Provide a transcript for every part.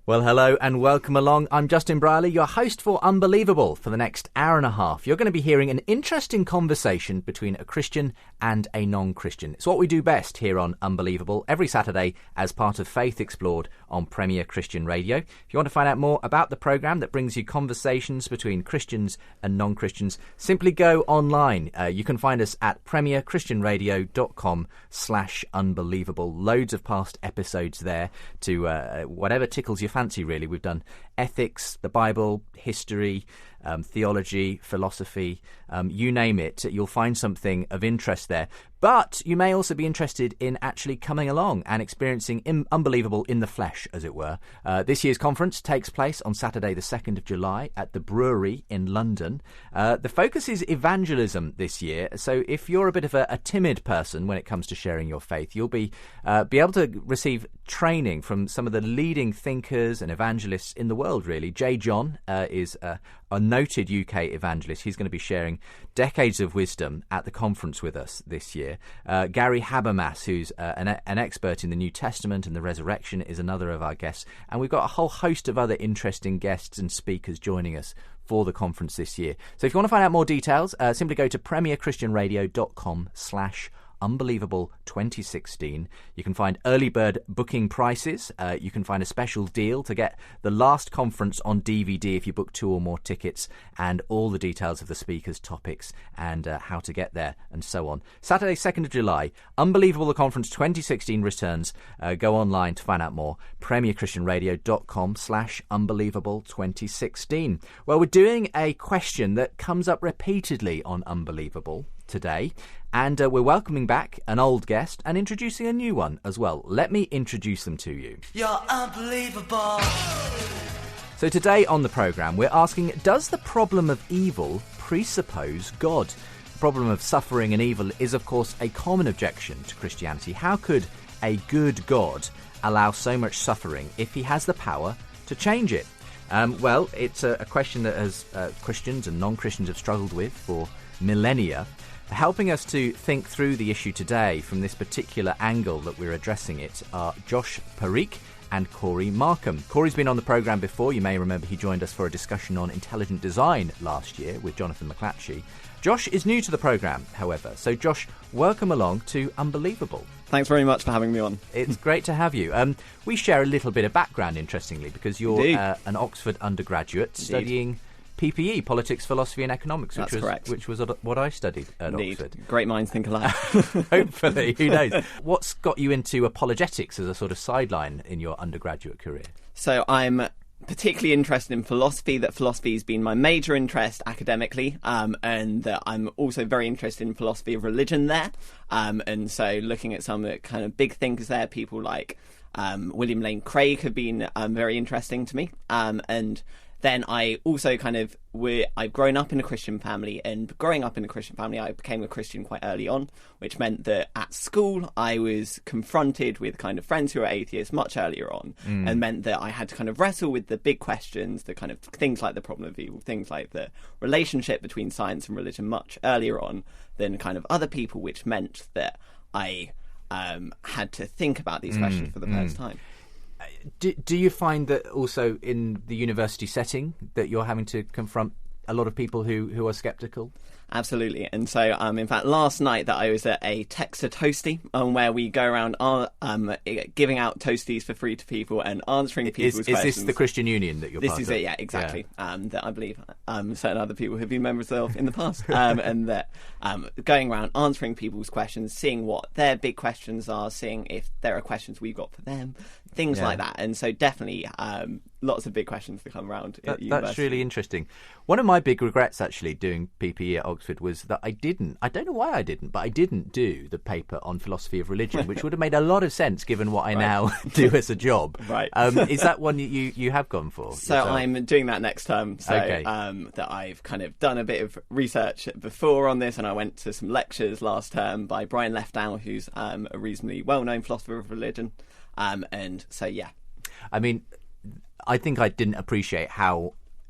Well, hello and welcome along. I'm Justin Brierley, your host for Unbelievable. For the next hour and a half, you're going to be hearing an interesting conversation between a Christian and a non-Christian. It's what we do best here on Unbelievable every Saturday as part of Faith Explored on Premier Christian Radio. If you want to find out more about the programme that brings you conversations between Christians and non-Christians, simply go online. You can find us at premierchristianradio.com/unbelievable. Loads of past episodes there to whatever tickles your fancy, really. We've done ethics, the Bible, history, theology, philosophy, you name it. You'll find something of interest there. But you may also be interested in actually coming along and experiencing Unbelievable in the flesh, as it were. This year's conference takes place on Saturday the 2nd of July at the Brewery in London. The focus is evangelism this year, so if you're a bit of a timid person when it comes to sharing your faith, you'll be able to receive training from some of the leading thinkers and evangelists in the world, really. J. John is a noted UK evangelist. He's going to be sharing decades of wisdom at the conference with us this year. Gary Habermas, who's an expert in the New Testament and the resurrection, is another of our guests. And we've got a whole host of other interesting guests and speakers joining us for the conference this year. So if you want to find out more details, simply go to premierchristianradio.com/Unbelievable 2016. You can find early bird booking prices. You can find a special deal to get the last conference on DVD if you book 2 or more tickets, and all the details of the speakers, topics, and how to get there, and so on. Saturday, 2nd of July, Unbelievable the Conference 2016 returns. Go online to find out more. premierchristianradio.com/Unbelievable 2016. Well, we're doing a question that comes up repeatedly on Unbelievable today, and we're welcoming back an old guest and introducing a new one as well. Let me introduce them to you. You're unbelievable. So today on the programme, we're asking, does the problem of evil presuppose God? The problem of suffering and evil is, of course, a common objection to Christianity. How could a good God allow so much suffering if he has the power to change it? Well, it's a question that has Christians and non-Christians have struggled with for millennia. Helping us to think through the issue today from this particular angle that we're addressing it are Josh Parikh and Cory Markum. Cory's been on the programme before. You may remember he joined us for a discussion on intelligent design last year with Jonathan McClatchy. Josh is new to the programme, however. So, Josh, welcome along to Unbelievable. Thanks very much for having me on. It's great to have you. We share a little bit of background, interestingly, because you're an Oxford undergraduate studying PPE, Politics, Philosophy and Economics, which was what I studied at Oxford. Great minds think alike. Hopefully, who knows? What's got you into apologetics as a sort of sideline in your undergraduate career? So I'm particularly interested in philosophy, that philosophy has been my major interest academically, and that I'm also very interested in philosophy of religion there. And so looking at some of the kind of big thinkers there, people like William Lane Craig have been very interesting to me. And then I also I've grown up in a Christian family, and growing up in a Christian family, I became a Christian quite early on, which meant that at school I was confronted with kind of friends who were atheists much earlier on, and meant that I had to kind of wrestle with the big questions, the kind of things like the problem of evil, things like the relationship between science and religion much earlier on than kind of other people, which meant that I had to think about these questions for the first time. Do you find that also in the university setting that you're having to confront a lot of people who are sceptical? Absolutely. And so, in fact, last night that I was at a Texter Toasty, where we go around giving out toasties for free to people and answering people's questions. Is this the Christian Union that you're part of? This is it, yeah, exactly. Yeah. That I believe certain other people have been members of in the past. And that going around answering people's questions, seeing what their big questions are, seeing if there are questions we've got for them, things like that. And so definitely lots of big questions to come around at university. That's really interesting. One of my big regrets, actually, doing PPE at Oxford was that I don't know why I didn't do the paper on philosophy of religion, which would have made a lot of sense given what I now do as a job. Right. Is that one you have gone for? So yourself? I'm doing that next term. So that I've kind of done a bit of research before on this, and I went to some lectures last term by Brian Leftow, who's a reasonably well-known philosopher of religion. And so, yeah. I mean, I think I didn't appreciate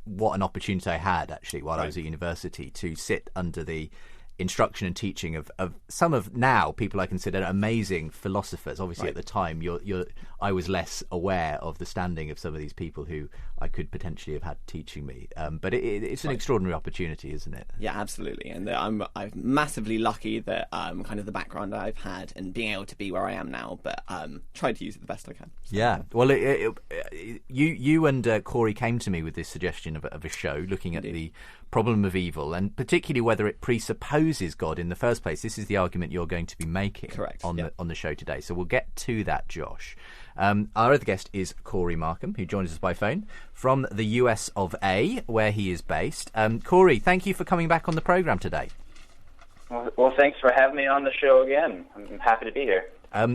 what an opportunity I had, actually, while I was at university to sit under the instruction and teaching of some of now people I consider amazing philosophers. Obviously, at the time, I was less aware of the standing of some of these people who I could potentially have had teaching me. But it's an extraordinary opportunity, isn't it? Yeah, absolutely. And I'm massively lucky that kind of the background I've had and being able to be where I am now, but try to use it the best I can. So, yeah. Well, you and Cory came to me with this suggestion of a show looking at the problem of evil, and particularly whether it presupposes God in the first place. This is the argument you're going to be making on the show today. So we'll get to that, Josh. Our other guest is Cory Markum, who joins us by phone from the US of A, where he is based. Cory, thank you for coming back on the programme today. Well, thanks for having me on the show again. I'm happy to be here.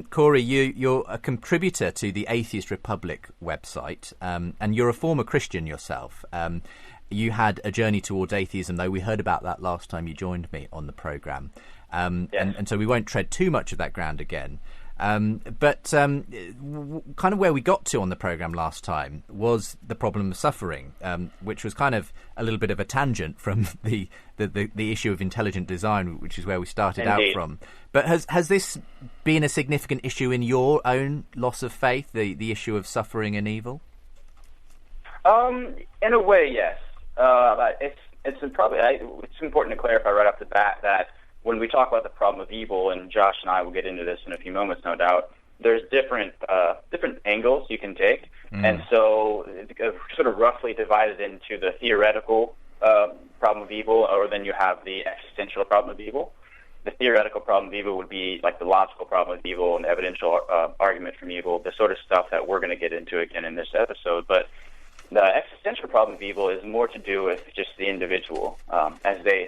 Cory, you're a contributor to the Atheist Republic website, and you're a former Christian yourself. You had a journey towards atheism, though. We heard about that last time you joined me on the programme. Yes. And so we won't tread too much of that ground again. But kind of where we got to on the programme last time was the problem of suffering, which was kind of a little bit of a tangent from the issue of intelligent design, which is where we started out from. But has this been a significant issue in your own loss of faith, the issue of suffering and evil? In a way, yes. It's important to clarify right off the bat that when we talk about the problem of evil, and Josh and I will get into this in a few moments, no doubt, there's different angles you can take, and so sort of roughly divided into the theoretical problem of evil, or then you have the existential problem of evil. The theoretical problem of evil would be like the logical problem of evil and the evidential argument from evil, the sort of stuff that we're going to get into again in this episode, but the existential problem of evil is more to do with just the individual, as they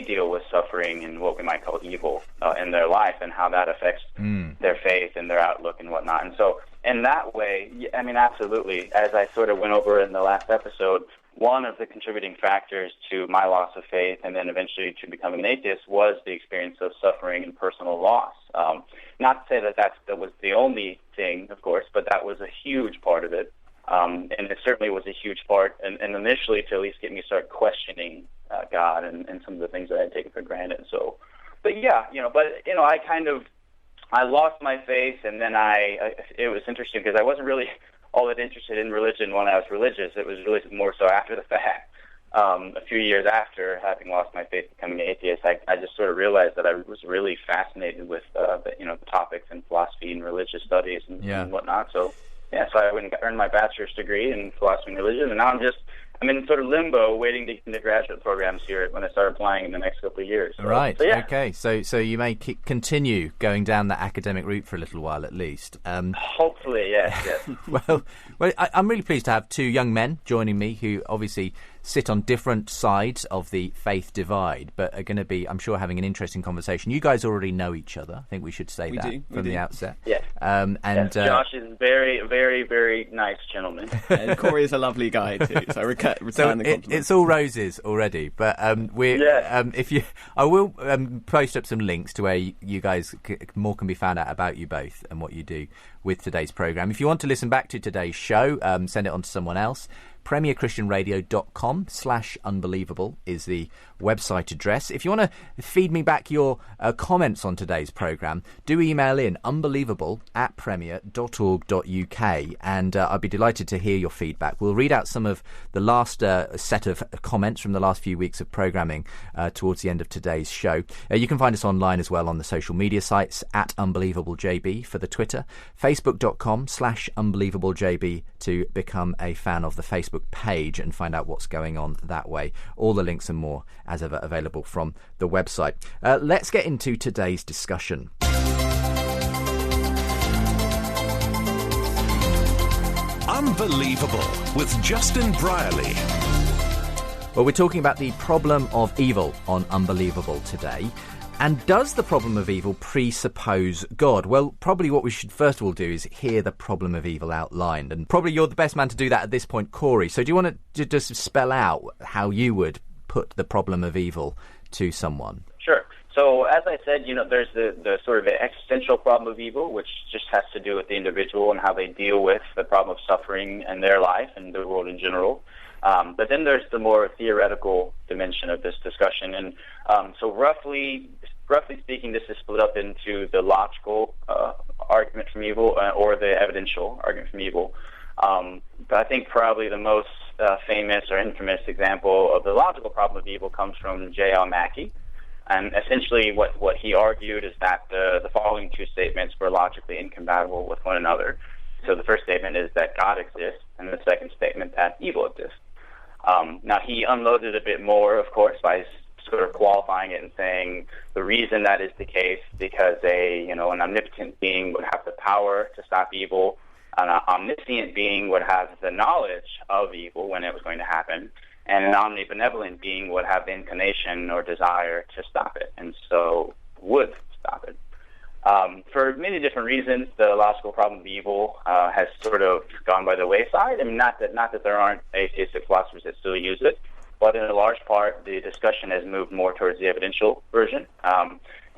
deal with suffering and what we might call evil in their life, and how that affects their faith and their outlook and whatnot. And so, in that way, I mean, absolutely. As I sort of went over in the last episode, one of the contributing factors to my loss of faith, and then eventually to becoming an atheist, was the experience of suffering and personal loss. Not to say that was the only thing, of course, but that was a huge part of it. And it certainly was a huge part, and initially to at least get me start questioning God and some of the things that I had taken for granted. So, but yeah, I lost my faith, and then it was interesting because I wasn't really all that interested in religion when I was religious. It was really more so after the fact. A few years after having lost my faith, becoming an atheist, I just sort of realized that I was really fascinated with the topics in philosophy and religious studies and whatnot. So. Yeah, so I went and earned my bachelor's degree in philosophy and religion, and now I'm in sort of limbo, waiting to get into graduate programs here when I start applying in the next couple of years. So, right. So, yeah. Okay. So you may continue going down that academic route for a little while at least. Hopefully, yes. well, I'm really pleased to have two young men joining me who obviously sit on different sides of the faith divide, but are going to be, I'm sure, having an interesting conversation. You guys already know each other. I think we should say from the outset. Yes. Josh is very, very, very nice gentleman. And Cory is a lovely guy too. So return the compliment. It's all roses already, but I will post up some links to where you guys more can be found out about you both and what you do with today's programme. If you want to listen back to today's show, send it on to someone else. premierchristianradio.com/unbelievable is the website address. If you want to feed me back your comments on today's programme, do email in unbelievable@premier.org.uk, and I'd be delighted to hear your feedback. We'll read out some of the last set of comments from the last few weeks of programming towards the end of today's show. You can find us online as well on the social media sites at UnbelievableJB for the Twitter, facebook.com/UnbelievableJB to become a fan of the Facebook page and find out what's going on that way. All the links and more as ever available from the website. Let's get into today's discussion. Unbelievable with Justin Brierley. Well, we're talking about the problem of evil on Unbelievable today. And does the problem of evil presuppose God? Well, probably what we should first of all do is hear the problem of evil outlined. And probably you're the best man to do that at this point, Cory. So do you want to just spell out how you would put the problem of evil to someone? Sure. So as I said, there's the sort of existential problem of evil, which just has to do with the individual and how they deal with the problem of suffering in their life and the world in general. But then there's the more theoretical dimension of this discussion. And so roughly speaking, this is split up into the logical argument from evil or the evidential argument from evil. But I think probably the most famous or infamous example of the logical problem of evil comes from J.L. Mackie. And essentially what he argued is that the following two statements were logically incompatible with one another. So the first statement is that God exists, and the second statement that evil exists. Now, he unloaded a bit more, of course, by sort of qualifying it and saying the reason that is the case because an omnipotent being would have the power to stop evil, an omniscient being would have the knowledge of evil when it was going to happen, and an omnibenevolent being would have the inclination or desire to stop it, and so would stop it. For many different reasons, the logical problem of evil has sort of gone by the wayside. I mean, not that there aren't atheistic philosophers that still use it, but in a large part, the discussion has moved more towards the evidential version.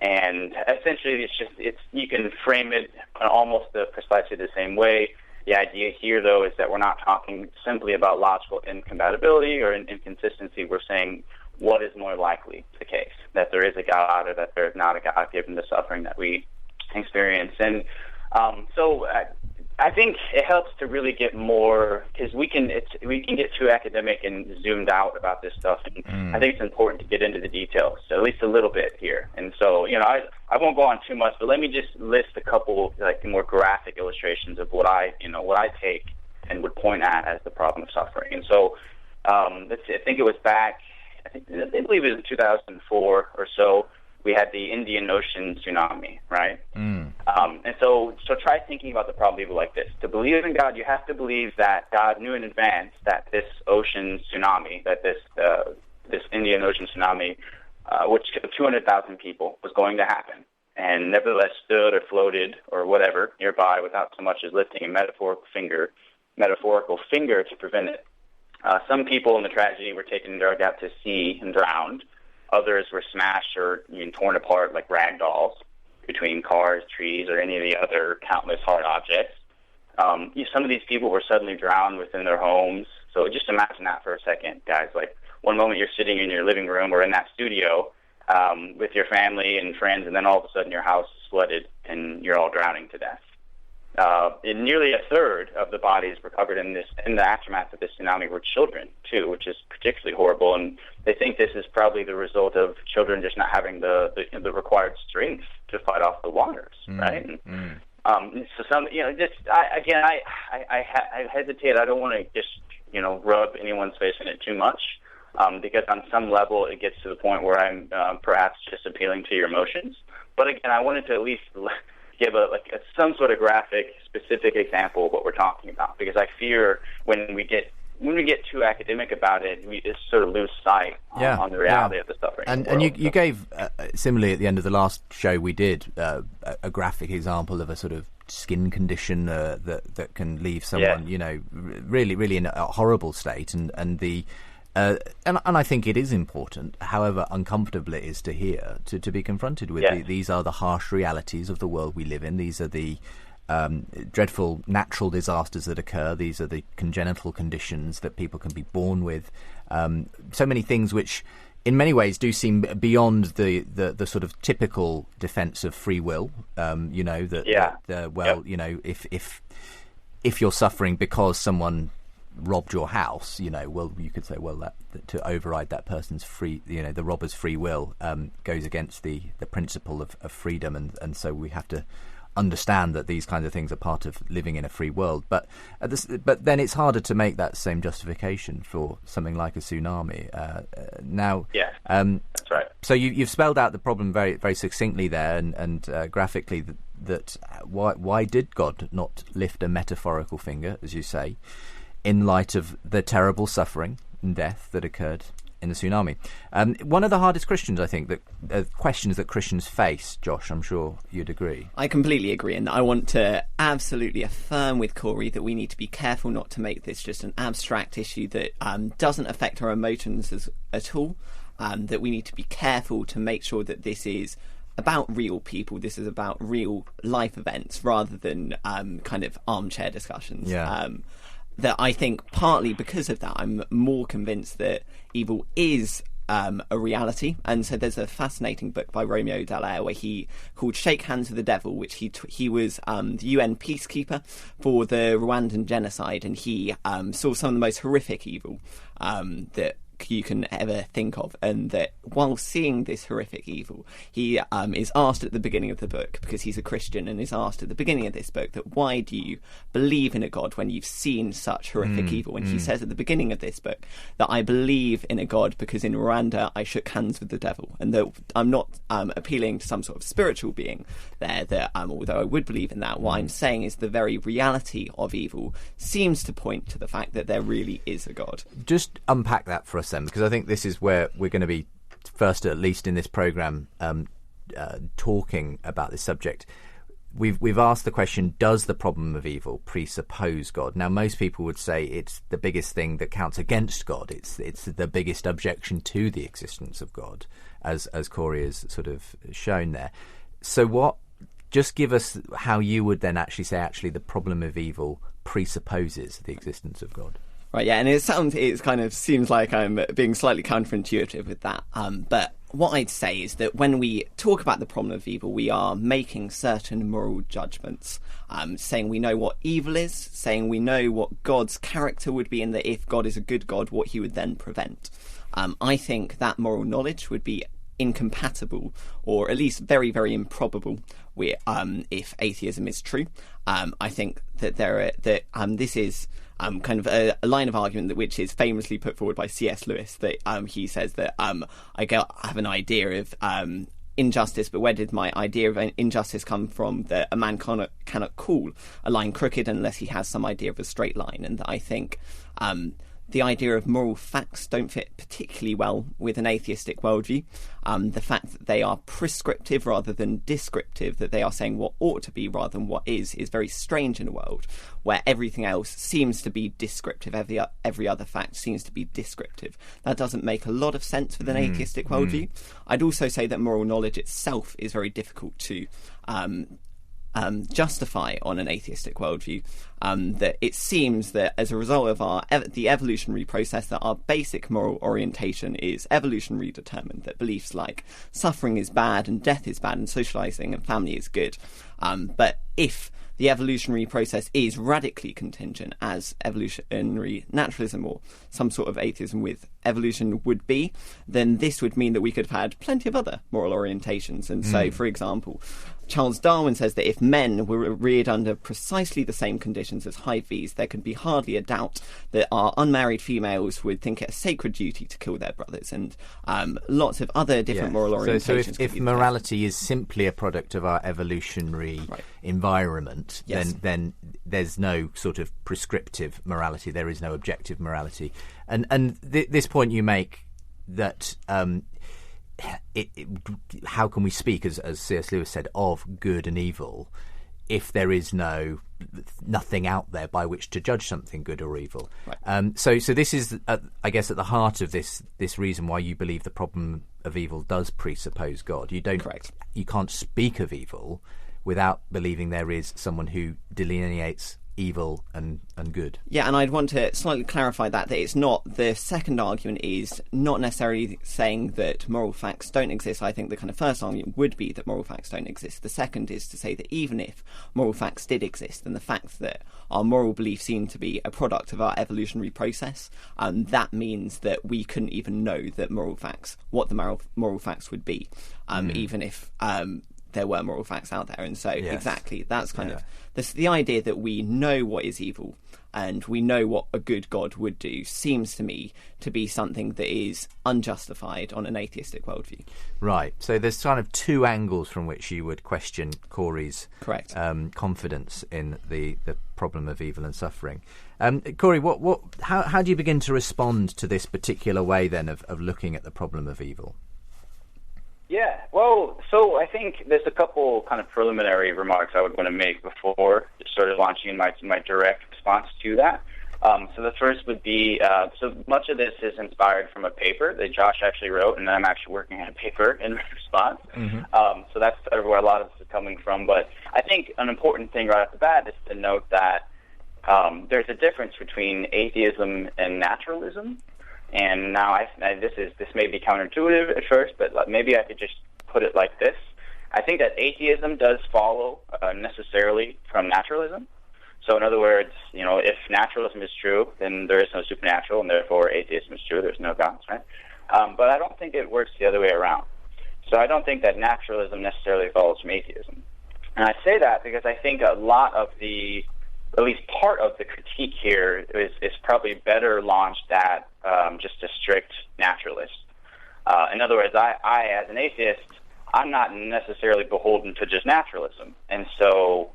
And essentially, you can frame it almost precisely the same way. The idea here, though, is that we're not talking simply about logical incompatibility or inconsistency. We're saying what is more likely the case, that there is a God or that there is not a God given the suffering that we experience. And so I think it helps to really get more, because we can get too academic and zoomed out about this stuff. And I think it's important to get into the details, at least a little bit here. And so, I won't go on too much, but let me just list a couple more graphic illustrations of what I take and would point at as the problem of suffering. And so, let's see, I think it was back, I believe it was in 2004 or so. We had the Indian Ocean tsunami, right? And so try thinking about the problem of evil like this. To believe in God, you have to believe that God knew in advance that this ocean tsunami, that this Indian Ocean tsunami, which killed 200,000 people, was going to happen, and nevertheless stood or floated or whatever nearby without so much as lifting a metaphorical finger to prevent it. Some people in the tragedy were taken and dragged out to sea and drowned. Others were smashed or torn apart like rag dolls between cars, trees, or any of the other countless hard objects. Some of these people were suddenly drowned within their homes. So just imagine that for a second, guys. Like one moment you're sitting in your living room or in that studio with your family and friends, and then all of a sudden your house is flooded and you're all drowning to death. And nearly a third of the bodies recovered in the aftermath of this tsunami were children too, which is particularly horrible. And they think this is probably the result of children just not having the required strength to fight off the waters, right? So some, I hesitate. I don't want to just rub anyone's face in it too much, because on some level it gets to the point where I'm perhaps just appealing to your emotions. But again, I wanted to at least give some sort of graphic, specific example of what we're talking about, because I fear when we get too academic about it, we just sort of lose sight on the reality of the suffering. And you gave similarly at the end of the last show we did a graphic example of a sort of skin condition that can leave someone really really in a horrible state, and the. And I think it is important, however uncomfortable it is to hear, to be confronted with. These are the harsh realities of the world we live in. These are the dreadful natural disasters that occur. These are the congenital conditions that people can be born with. So many things which, in many ways, do seem beyond the sort of typical defence of free will. If you're suffering because someone robbed your house, you could say, well, that to override that person's the robber's free will goes against the principle of freedom, and so we have to understand that these kinds of things are part of living in a free world. But then it's harder to make that same justification for something like a tsunami. That's right. So you've spelled out the problem very very succinctly there, and graphically that why did God not lift a metaphorical finger, as you say, in light of the terrible suffering and death that occurred in the tsunami? One of the hardest questions that Christians face, Josh, I'm sure you'd agree. I completely agree, and I want to absolutely affirm with Cory that we need to be careful not to make this just an abstract issue that doesn't affect our emotions at all. that we need to be careful to make sure that this is about real people, this is about real life events, rather than kind of armchair discussions. That I think partly because of that, I'm more convinced that evil is a reality. And so there's a fascinating book by Romeo Dallaire where he called Shake Hands with the Devil, which he was the UN peacekeeper for the Rwandan genocide, and he saw some of the most horrific evil that you can ever think of, and that while seeing this horrific evil, he is asked at the beginning of the book, because he's a Christian, and is asked at the beginning of this book that why do you believe in a God when you've seen such horrific evil? And he says at the beginning of this book that I believe in a God because in Rwanda I shook hands with the devil, and that I'm not appealing to some sort of spiritual being there, that although I would believe in that, what I'm saying is the very reality of evil seems to point to the fact that there really is a God. Just unpack that for us then, because I think this is where we're going to be first, at least in this programme, talking about this subject. We've asked the question, does the problem of evil presuppose God? Now, most people would say it's the biggest thing that counts against God. It's the biggest objection to the existence of God, as Cory has sort of shown there. So just give us how you would then actually say, the problem of evil presupposes the existence of God. Right, yeah, and it kind of seems like I'm being slightly counterintuitive with that. But what I'd say is that when we talk about the problem of evil, we are making certain moral judgments, saying we know what evil is, saying we know what God's character would be, and that if God is a good God, what he would then prevent. I think that moral knowledge would be incompatible, or at least very, very improbable, if atheism is true. I think that this is kind of a line of argument which is famously put forward by C.S. Lewis, that he says that I have an idea of injustice, but where did my idea of injustice come from? That a man cannot call a line crooked unless he has some idea of a straight line. And I think the idea of moral facts don't fit particularly well with an atheistic worldview. The fact that they are prescriptive rather than descriptive, that they are saying what ought to be rather than what is very strange in a world where everything else seems to be descriptive. Every other fact seems to be descriptive. That doesn't make a lot of sense with an atheistic worldview. I'd also say that moral knowledge itself is very difficult to justify on an atheistic worldview. That it seems that as a result of the evolutionary process, that our basic moral orientation is evolutionary determined, that beliefs like suffering is bad and death is bad and socializing and family is good. But if the evolutionary process is radically contingent, as evolutionary naturalism or some sort of atheism with evolution would be, then this would mean that we could have had plenty of other moral orientations. And so, for example, Charles Darwin says that if men were reared under precisely the same conditions as hive bees, there could be hardly a doubt that our unmarried females would think it a sacred duty to kill their brothers, and lots of other different moral orientations. So if morality is simply a product of our evolutionary environment, then there's no sort of prescriptive morality. There is no objective morality. And this point you make, that how can we speak, as C.S. Lewis said, of good and evil if there is nothing out there by which to judge something good or evil? Right. So this is, I guess, at the heart of this reason why you believe the problem of evil does presuppose God. Correct. You can't speak of evil without believing there is someone who delineates evil and good. Yeah, and I'd want to slightly clarify that it's not, the second argument is not necessarily saying that moral facts don't exist. I think the kind of first argument would be that moral facts don't exist. The second is to say that even if moral facts did exist, then the fact that our moral beliefs seem to be a product of our evolutionary process, that means that we couldn't even know that what the moral facts would be, even if there were moral facts out there. And so exactly, that's kind of the idea that we know what is evil and we know what a good God would do seems to me to be something that is unjustified on an atheistic worldview. Right. So there's kind of two angles from which you would question Cory's confidence in the problem of evil and suffering. Cory, how do you begin to respond to this particular way then of looking at the problem of evil? Yeah, well, so I think there's a couple kind of preliminary remarks I would want to make before sort of launching in my direct response to that. So the first would be, so much of this is inspired from a paper that Josh actually wrote, and I'm actually working on a paper in response. So that's where a lot of this is coming from. But I think an important thing right off the bat is to note that there's a difference between atheism and naturalism. And now this may be counterintuitive at first, but maybe I could just put it like this. I think that atheism does follow necessarily from naturalism. So in other words, if naturalism is true, then there is no supernatural, and therefore atheism is true. There's no gods, right? But I don't think it works the other way around. So I don't think that naturalism necessarily follows from atheism. And I say that because I think a lot of at least part of the critique here is probably better launched at just a strict naturalist. In other words, I as an atheist, I'm not necessarily beholden to just naturalism. And so,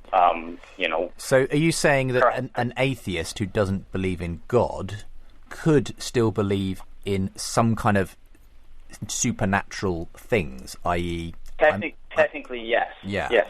So are you saying that an atheist who doesn't believe in God could still believe in some kind of supernatural things, i.e. Technically, yes. Yeah. Yes.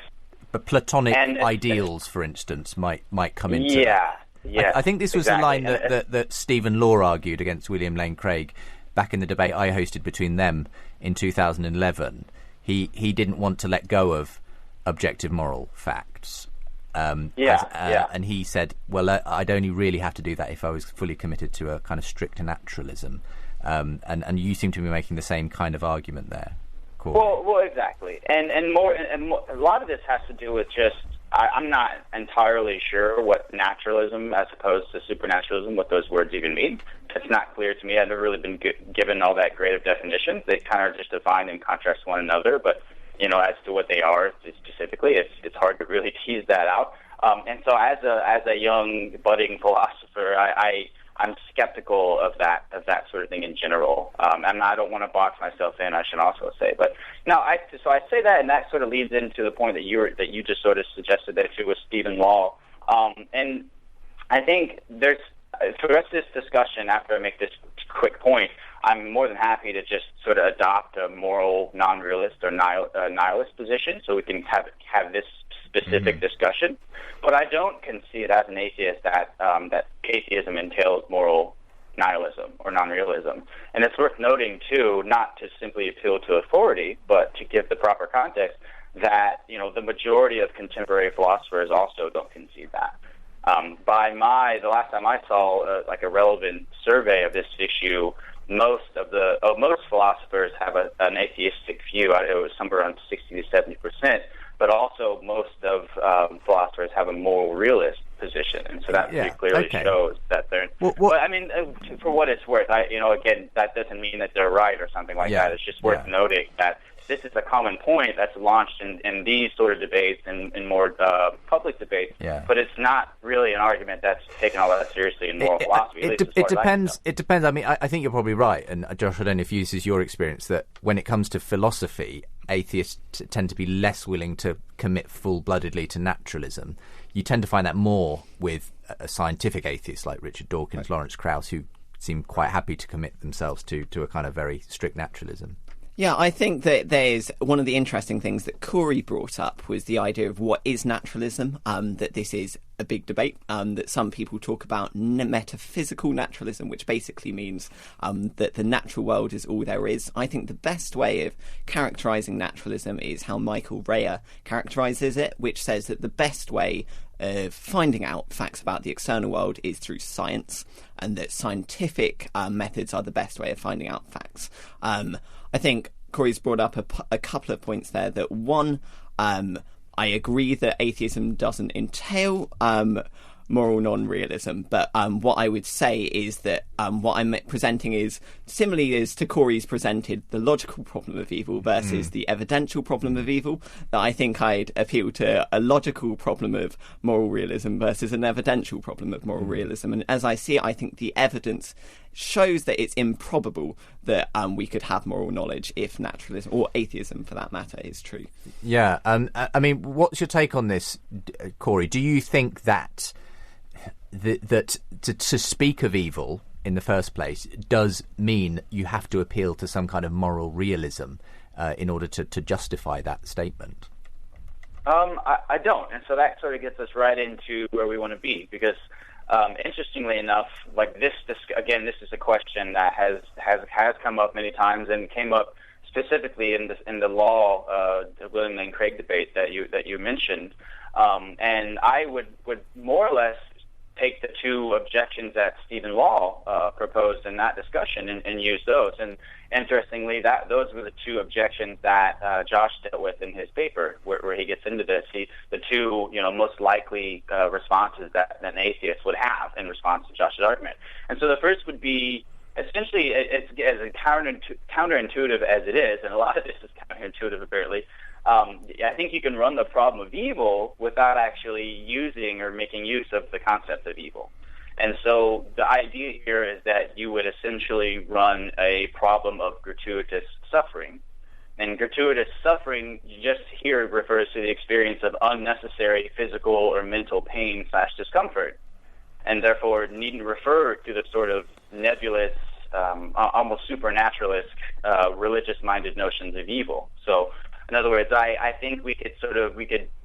But Platonic ideals, for instance, might come into that. Yeah. I think this was exactly. the line that Stephen Law argued against William Lane Craig back in the debate I hosted between them in 2011. He didn't want to let go of objective moral facts. And he said, well, I'd only really have to do that if I was fully committed to a kind of strict naturalism. And you seem to be making the same kind of argument there, Cory. Well, exactly. And a lot of this has to do with just, I'm not entirely sure what naturalism as opposed to supernaturalism, what those words even mean. It's not clear to me. I've never really been given all that great of definitions. They kind of just define and contrast one another, but as to what they are specifically, it's hard to really tease that out. And so, as a young budding philosopher, I'm skeptical of that sort of thing in general. And I don't want to box myself in, I should also say. But no, so I say that, and that sort of leads into the point that you just sort of suggested that it was Stephen Law. And I think for the rest of this discussion, after I make this quick point, I'm more than happy to just sort of adopt a moral non-realist or nihilist position, so we can have this specific discussion. But I don't concede as an atheist that atheism entails moral nihilism or non-realism. And it's worth noting, too, not to simply appeal to authority, but to give the proper context, that the majority of contemporary philosophers also don't concede that. The last time I saw a relevant survey of this issue, most philosophers have an atheistic view. It was somewhere around 60 to 70%. But also, most of philosophers have a moral realist position, and so that pretty clearly shows that they're. But I mean, for what it's worth, again, that doesn't mean that they're right or something like that. It's just worth noting that this is a common point that's launched in these sort of debates and in more public debates. Yeah. But it's not really an argument that's taken all that seriously in moral philosophy. It depends. It depends. I mean, I think you're probably right, and Josh, I don't know if this is your experience, that when it comes to philosophy, atheists tend to be less willing to commit full-bloodedly to naturalism. You tend to find that more with a scientific atheist like Richard Dawkins, Lawrence Krauss, who seem quite happy to commit themselves to a kind of very strict naturalism. Yeah, I think that there's one of the interesting things that Cory brought up was the idea of what is naturalism, that this is a big debate, that some people talk about metaphysical naturalism, which basically means that the natural world is all there is. I think the best way of characterising naturalism is how Michael Reyer characterises it, which says that the best way of finding out facts about the external world is through science, and that scientific methods are the best way of finding out facts. I think Cory's brought up a couple of points there. That one, I agree that atheism doesn't entail moral non-realism, but what I would say is that what I'm presenting is similarly as to Cory's presented the logical problem of evil versus the evidential problem of evil, that I think I'd appeal to a logical problem of moral realism versus an evidential problem of moral realism. And as I see it, I think the evidence shows that it's improbable that we could have moral knowledge if naturalism, or atheism for that matter, is true. Yeah, I mean, what's your take on this, Cory? Do you think that to speak of evil in the first place does mean you have to appeal to some kind of moral realism in order to justify that statement? I don't, and so that sort of gets us right into where we want to be, because Interestingly enough, like this again, this is a question that has come up many times and came up specifically in the law, the William Lane Craig debate that you mentioned. And I would more or less take the two objections that Stephen Law proposed in that discussion and use those. And interestingly, those were the two objections that Josh dealt with in his paper, where he gets into this. The two most likely responses that an atheist would have in response to Josh's argument. And so the first would be, essentially, it's as counterintuitive as it is, and a lot of this is counterintuitive apparently. I think you can run the problem of evil without actually using or making use of the concept of evil. And so the idea here is that you would essentially run a problem of gratuitous suffering. And gratuitous suffering just here refers to the experience of unnecessary physical or mental pain / discomfort, and therefore needn't refer to the sort of nebulous, almost supernaturalist, religious-minded notions of evil. So, in other words, I think we could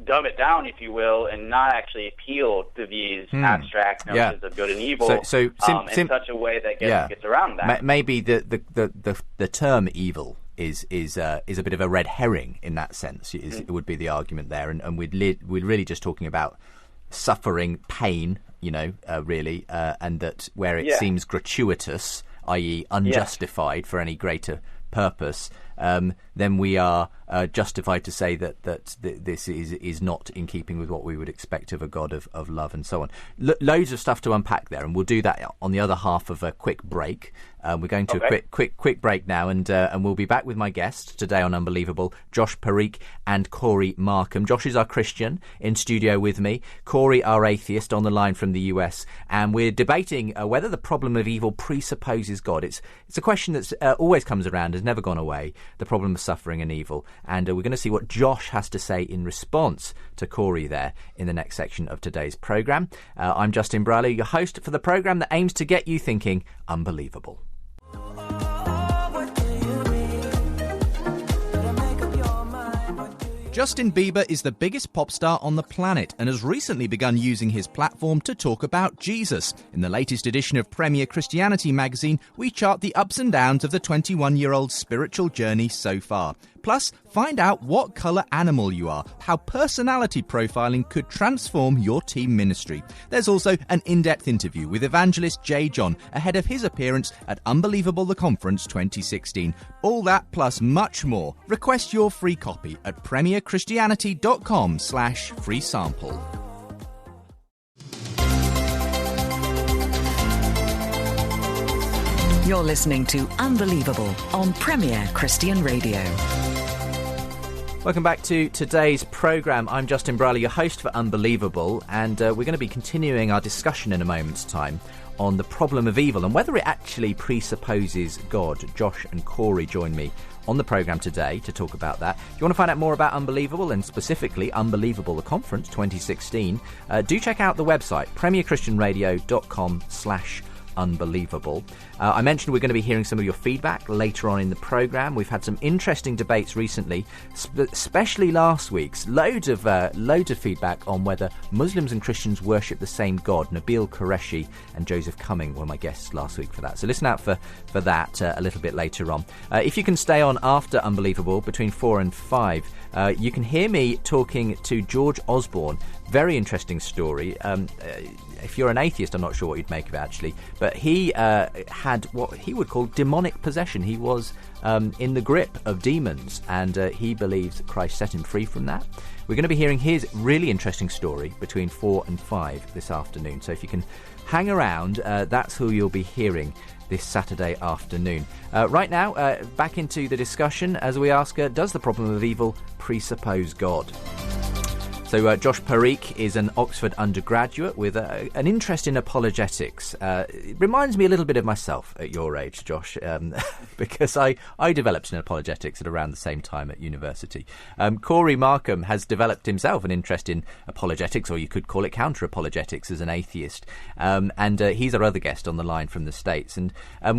dumb it down, if you will, and not actually appeal to these abstract notions of good and evil in such a way that gets around that. Maybe the term evil is a bit of a red herring in that sense. It would be the argument there, and we're really just talking about suffering, pain, really, and that where it seems gratuitous, i.e. unjustified for any greater purpose, then we are justified to say that this is not in keeping with what we would expect of a God of love and so on. Loads of stuff to unpack there, and we'll do that on the other half of a quick break. We're going to a quick break now, and we'll be back with my guests today on Unbelievable, Josh Parikh and Cory Markum. Josh is our Christian in studio with me, Cory our atheist on the line from the US, and we're debating whether the problem of evil presupposes God. It's a question that's always comes around, has never gone away, the problem of suffering and evil, and we're going to see what Josh has to say in response to Cory there in the next section of today's programme. I'm Justin Brierley, your host for the programme that aims to get you thinking unbelievable. Justin Bieber is the biggest pop star on the planet and has recently begun using his platform to talk about Jesus. In the latest edition of Premier Christianity magazine, we chart the ups and downs of the 21-year-old's spiritual journey so far. Plus, find out what colour animal you are, how personality profiling could transform your team ministry. There's also an in-depth interview with evangelist J. John ahead of his appearance at Unbelievable the Conference 2016. All that plus much more. Request your free copy at premierchristianity.com/free sample. You're listening to Unbelievable on Premier Christian Radio. Welcome back to today's programme. I'm Justin Brierley, your host for Unbelievable, and we're going to be continuing our discussion in a moment's time on the problem of evil and whether it actually presupposes God. Josh and Cory join me on the programme today to talk about that. If you want to find out more about Unbelievable, and specifically Unbelievable the Conference 2016, do check out the website, premierchristianradio.com/unbelievable. I mentioned we're going to be hearing some of your feedback later on in the programme. We've had some interesting debates recently, especially last week's. Loads of feedback on whether Muslims and Christians worship the same God. Nabil Qureshi and Joseph Cumming were my guests last week for that. So listen out for that a little bit later on. If you can stay on after Unbelievable between 4 and 5, you can hear me talking to George Osborne. Very interesting story. If you're an atheist, I'm not sure what you'd make of it actually, but he had what he would call demonic possession. He was in the grip of demons, and he believes that Christ set him free from that. We're going to be hearing his really interesting story between 4 and 5 this afternoon. So if you can hang around, that's who you'll be hearing this Saturday afternoon. Right now, back into the discussion as we ask, does the problem of evil presuppose God? So Josh Parikh is an Oxford undergraduate with an interest in apologetics. It reminds me a little bit of myself at your age, Josh, because I developed in apologetics at around the same time at university. Cory Markum has developed himself an interest in apologetics, or you could call it counter-apologetics, as an atheist. And he's our other guest on the line from the States. And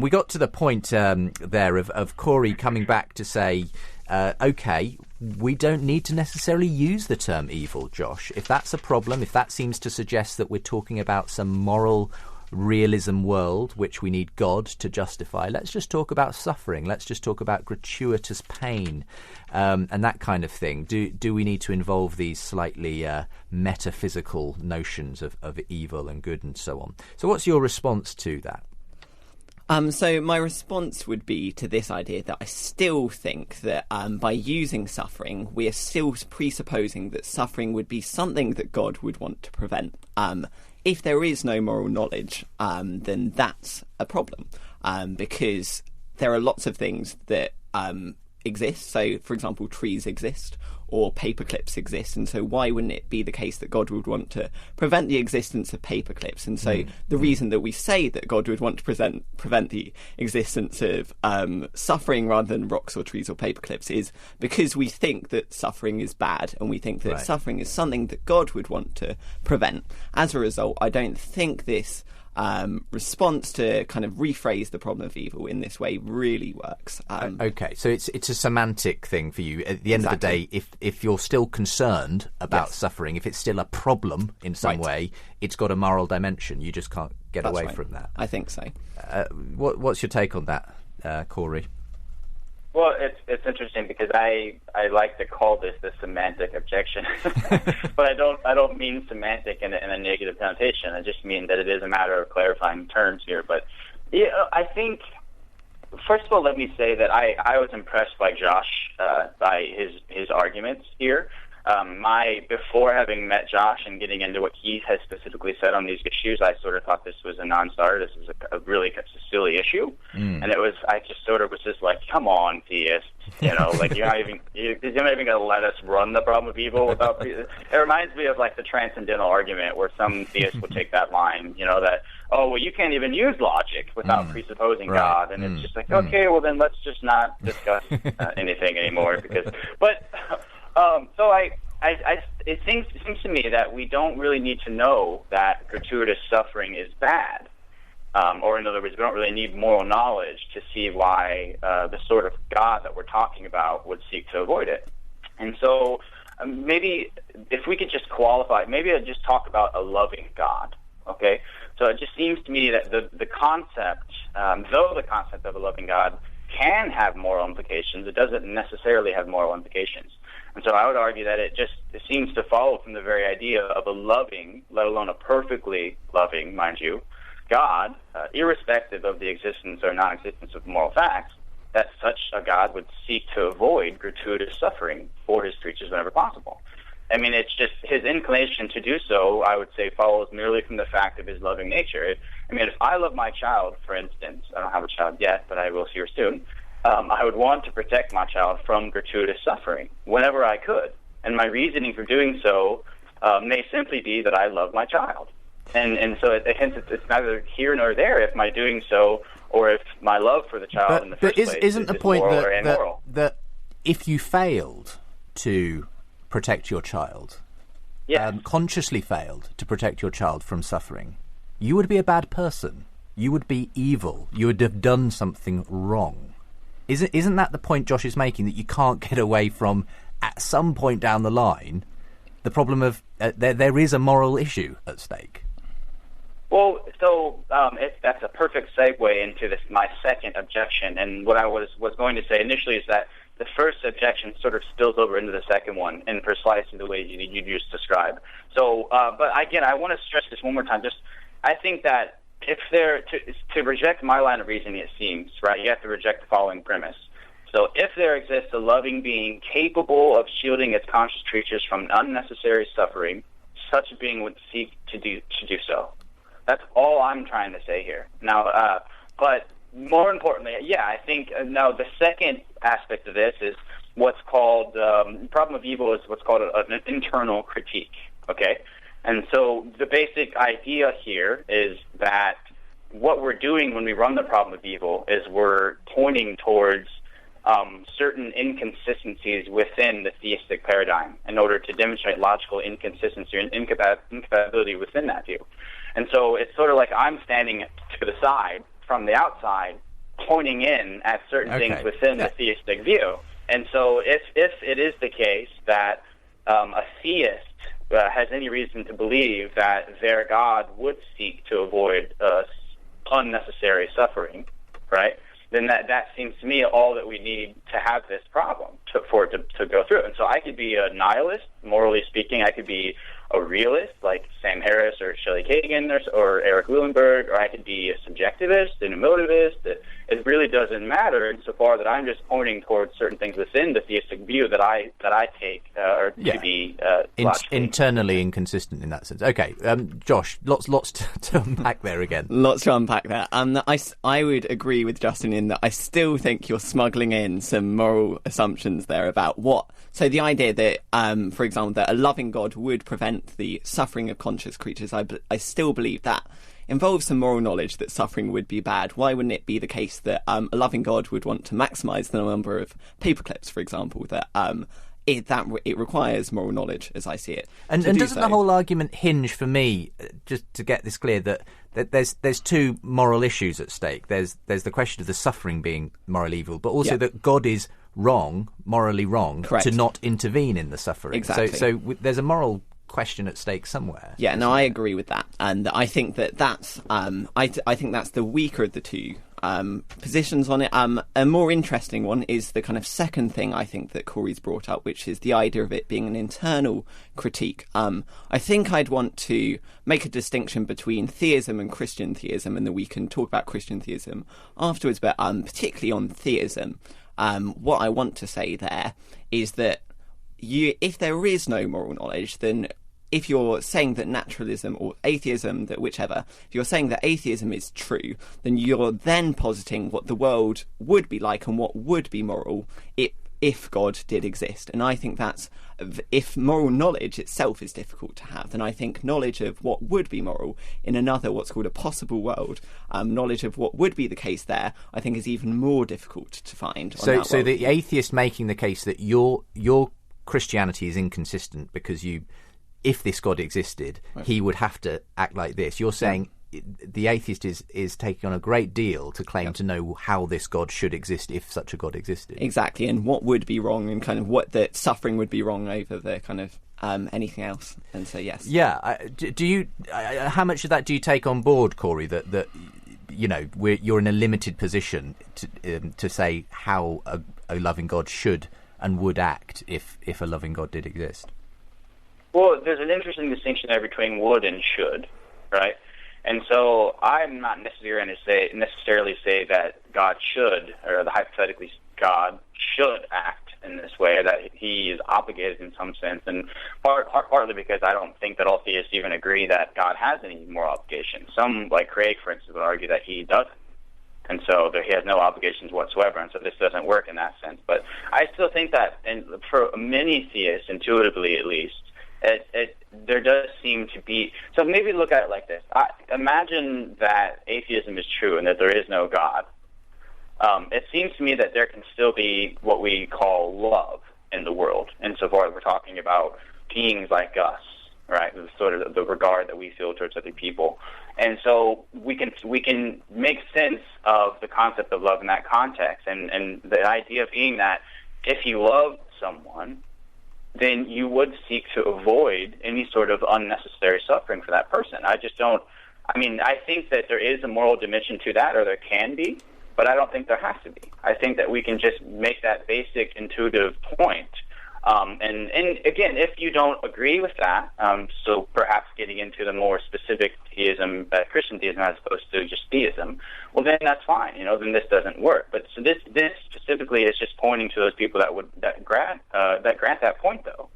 we got to the point there of Cory coming back to say, okay, we don't need to necessarily use the term evil, Josh. If that's a problem, if that seems to suggest that we're talking about some moral realism world which we need God to justify, let's just talk about suffering. Let's just talk about gratuitous pain and that kind of thing. Do we need to involve these slightly metaphysical notions of evil and good and so on? So what's your response to that? So my response would be to this idea that I still think that by using suffering, we are still presupposing that suffering would be something that God would want to prevent. If there is no moral knowledge, then that's a problem, because there are lots of things that exist. So, for example, trees exist or paper clips exist, and so why wouldn't it be the case that God would want to prevent the existence of paper clips? And so the reason that we say that God would want to prevent the existence of suffering rather than rocks or trees or paper clips is because we think that suffering is bad, and we think that suffering is something that God would want to prevent. As a result, I don't think this response to kind of rephrase the problem of evil in this way really works. Okay, so it's a semantic thing for you. At the end of the day, if you're still concerned about suffering, if it's still a problem in some way, it's got a moral dimension. You just can't get away from that. I think so. What's your take on that, Cory? Well, it's interesting because I like to call this the semantic objection, but I don't mean semantic in a negative connotation. I just mean that it is a matter of clarifying terms here. But yeah, I think, first of all, let me say that I was impressed by Josh, by his arguments here. Before having met Josh and getting into what he has specifically said on these issues, I sort of thought this was a non-starter. This is a really silly issue, and I just sort of was just like, come on, theists, like you're not even going to let us run the problem of evil without. It reminds me of like the transcendental argument where some theists will take that line, that you can't even use logic without presupposing God, and it's just like, okay, well then let's just not discuss anything anymore it seems to me that we don't really need to know that gratuitous suffering is bad, or in other words, we don't really need moral knowledge to see why the sort of God that we're talking about would seek to avoid it. And so maybe if we could just qualify, maybe I'd just talk about a loving God, okay? So it just seems to me that the concept, though the concept of a loving God can have moral implications, it doesn't necessarily have moral implications. And so I would argue that it seems to follow from the very idea of a loving, let alone a perfectly loving, mind you, God, irrespective of the existence or non-existence of moral facts, that such a God would seek to avoid gratuitous suffering for his creatures whenever possible. I mean, it's just his inclination to do so, I would say, follows merely from the fact of his loving nature. I mean, if I love my child, for instance, I don't have a child yet, but I will see her soon, I would want to protect my child from gratuitous suffering whenever I could. And my reasoning for doing so may simply be that I love my child. And so hence it's neither here nor there if my doing so or if my love for the child in the first place isn't the point moral or immoral. that if you failed to protect your child, consciously failed to protect your child from suffering, you would be a bad person. You would be evil. You would have done something wrong. Isn't that the point Josh is making, that you can't get away from, at some point down the line, the problem of there is a moral issue at stake? Well, so that's a perfect segue into my second objection. And what I was going to say initially is that the first objection sort of spills over into the second one in precisely the way you just described. So, but again, I want to stress this one more time. I think that if to reject my line of reasoning, it seems, right, you have to reject the following premise. So if there exists a loving being capable of shielding its conscious creatures from unnecessary suffering, such a being would seek to do so. That's all I'm trying to say here. Now, but more importantly, I think now the second aspect of this is what's called the problem of evil is what's called an internal critique. Okay. And so the basic idea here is that what we're doing when we run the problem of evil is we're pointing towards certain inconsistencies within the theistic paradigm in order to demonstrate logical inconsistency and incompatibility within that view. And so it's sort of like I'm standing to the side from the outside, pointing in at certain things within the theistic view. And so if it is the case that a theist has any reason to believe that their God would seek to avoid unnecessary suffering, right, then that seems to me all that we need to have this problem for it to go through. And so I could be a nihilist, morally speaking. I could be a realist, like Sam Harris or Shelley Kagan or Eric Willenberg, or I could be a subjectivist and a motivist. It really doesn't matter insofar that I'm just pointing towards certain things within the theistic view that I take to be internally inconsistent in that sense. Okay, Josh, lots to unpack there again. Lots to unpack there. I would agree with Justin in that I still think you're smuggling in some moral assumptions there about what. So the idea that, for example, that a loving God would prevent the suffering of conscious creatures, I still believe that involves some moral knowledge that suffering would be bad. Why wouldn't it be the case that a loving God would want to maximise the number of paperclips, for example, that it requires moral knowledge, as I see it. And doesn't the whole argument hinge, for me, just to get this clear, that there's two moral issues at stake. There's the question of the suffering being moral evil, but also that God is wrong, morally wrong, to not intervene in the suffering. Exactly. So there's a moral question at stake somewhere. Yeah, no, I agree with that, and I think that's I think that's the weaker of the two positions on it. A more interesting one is the kind of second thing I think that Cory's brought up, which is the idea of it being an internal critique. I think I'd want to make a distinction between theism and Christian theism, and that we can talk about Christian theism afterwards, but particularly on theism, what I want to say there is that if there is no moral knowledge, then if you're saying that naturalism or atheism, that whichever, if you're saying that atheism is true, then you're then positing what the world would be like and what would be moral if God did exist. And I think that's, if moral knowledge itself is difficult to have, then I think knowledge of what would be moral in another, what's called a possible world, knowledge of what would be the case there, I think is even more difficult to find. So the atheist making the case that your Christianity is inconsistent because if this God existed, he would have to act like this. You're saying the atheist is taking on a great deal to claim to know how this God should exist if such a God existed. Exactly, and what would be wrong, and kind of what the suffering would be wrong over the kind of anything else. And so, yes. Yeah. Do you? How much of that do you take on board, Cory? That you know, you're in a limited position to say how a loving God should and would act if a loving God did exist. Well, there's an interesting distinction there between would and should, right? And so I'm not necessarily say that God should, or hypothetically God should act in this way, that he is obligated in some sense, and partly because I don't think that all theists even agree that God has any moral obligations. Some, like Craig, for instance, would argue that he doesn't. And so he has no obligations whatsoever, and so this doesn't work in that sense. But I still think that, and for many theists, intuitively at least, there does seem to be. So maybe look at it like this. Imagine that atheism is true and that there is no God. It seems to me that there can still be what we call love in the world, insofar as we're talking about beings like us, right? The sort of the regard that we feel towards other people. And so we can make sense of the concept of love in that context, and the idea being that if you love someone, then you would seek to avoid any sort of unnecessary suffering for that person. I think that there is a moral dimension to that, or there can be, but I don't think there has to be. I think that we can just make that basic intuitive point. And again, if you don't agree with that, so perhaps getting into the more specific theism, Christian theism as opposed to just theism, well, then that's fine. Then this doesn't work. But so this specifically is just pointing to those people that grant that point, though.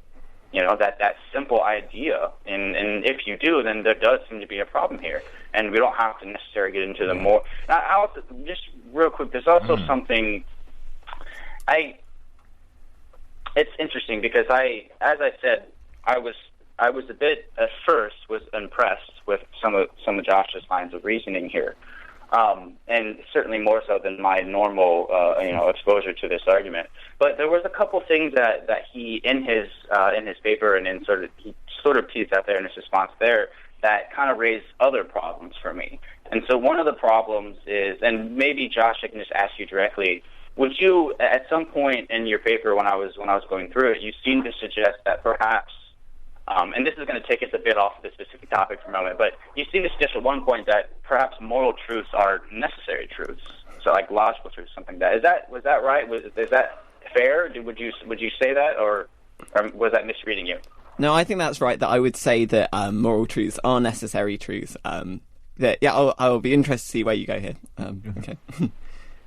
That simple idea. And if you do, then there does seem to be a problem here. And we don't have to necessarily get into the more. I also, just real quick, there's also something. It's interesting because as I said, I was a bit at first was impressed with some of Josh's lines of reasoning here, and certainly more so than my normal exposure to this argument. But there was a couple things that he in his paper and he sort of teased out there in his response there that kind of raised other problems for me. And so one of the problems is, and maybe Josh, I can just ask you directly, would you, at some point in your paper when I was going through it, you seemed to suggest that perhaps, and this is going to take us a bit off the specific topic for a moment, but you seemed to suggest at one point that perhaps moral truths are necessary truths, so like logical truths, something like that. Was that right? Is that fair? Would you say that, or was that misreading you? No, I think that's right. That I would say that moral truths are necessary truths. I'll be interested to see where you go here. Okay.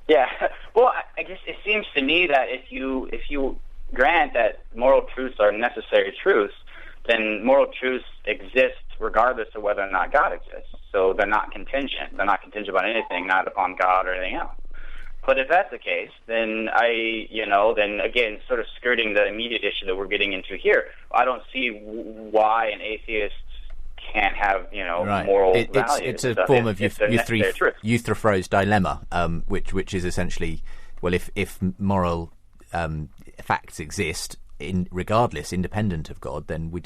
Yeah. Well, I guess it seems to me that if you grant that moral truths are necessary truths, then moral truths exist regardless of whether or not God exists. So they're not contingent. They're not contingent on anything, not upon God or anything else. But if that's the case, then then again, sort of skirting the immediate issue that we're getting into here, I don't see why an atheist can't have, right. moral values. It's a form of Euthyphro's dilemma, which is essentially, well, if moral facts exist regardless, independent of God, then we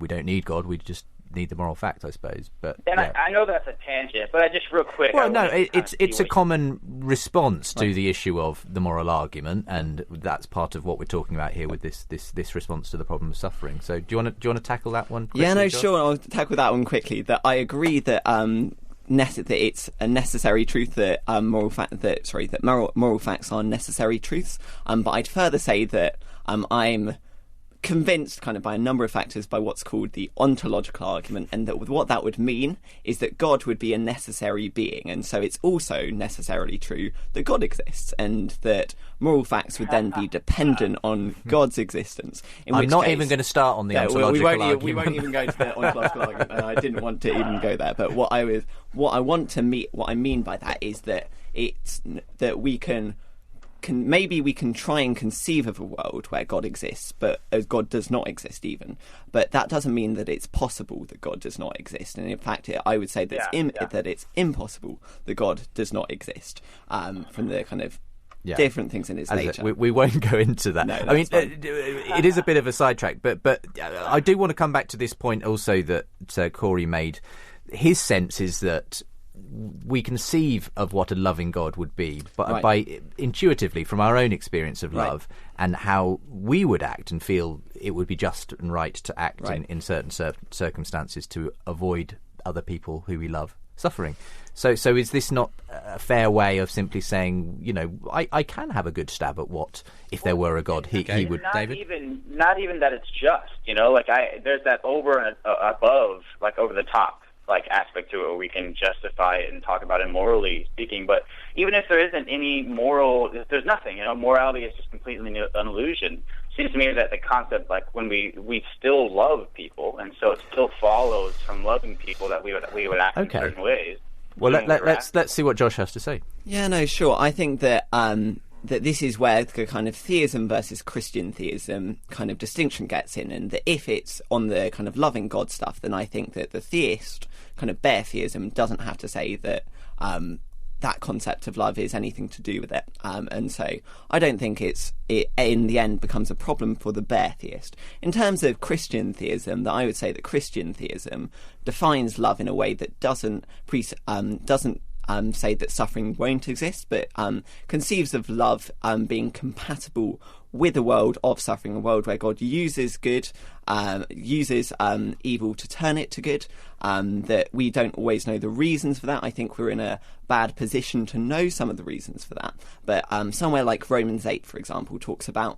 don't need God. We just need the moral fact, I suppose. But I know that's a tangent, but just real quick. Well, no, it's a common response to the issue of the moral argument, and that's part of what we're talking about here with this response to the problem of suffering. So, do you want to tackle that one quickly, Yeah, no, Josh? sure. I'll tackle that one quickly. That I agree that that it's a necessary truth that moral facts are necessary truths. But I'd further say that I'm convinced kind of by a number of factors by what's called the ontological argument, and that what that would mean is that God would be a necessary being, and so it's also necessarily true that God exists, and that moral facts would then be dependent on God's existence. I'm not even going to start on the ontological argument. We won't even go to the ontological argument, and I didn't want to even go there. But what I mean by that is that it's that we can maybe we can try and conceive of a world where God exists, but God does not exist even. But that doesn't mean that it's possible that God does not exist. And in fact, I would say that it's impossible that God does not exist from the kind of different things in his nature. We won't go into that. No, I mean, it is a bit of a sidetrack, but I do want to come back to this point also that Cory made. His sense is that we conceive of what a loving God would be, but by intuitively from our own experience of love and how we would act and feel it would be just and right to act in certain circumstances to avoid other people who we love suffering. So is this not a fair way of simply saying, I can have a good stab at what, if there were a God, he would, David? Not even that it's just, there's that over and above, like over the top, like aspect to it where we can justify it and talk about it morally speaking. But even if there isn't any if there's nothing, morality is just completely an illusion. It seems to me that the concept, like when we still love people, and so it still follows from loving people that we would act in certain ways. Well, let's see what Josh has to say. Yeah, no, sure. I think that that this is where the kind of theism versus Christian theism kind of distinction gets in, and that if it's on the kind of loving God stuff, then I think that the theist kind of bare theism doesn't have to say that that concept of love is anything to do with it, and so I don't think it in the end becomes a problem for the bare theist. In terms of Christian theism, that I would say that Christian theism defines love in a way that doesn't say that suffering won't exist, but conceives of love being compatible with a world of suffering, a world where God uses good, uses evil to turn it to good, that we don't always know the reasons for that. I think we're in a bad position to know some of the reasons for that. But somewhere like Romans 8, for example, talks about,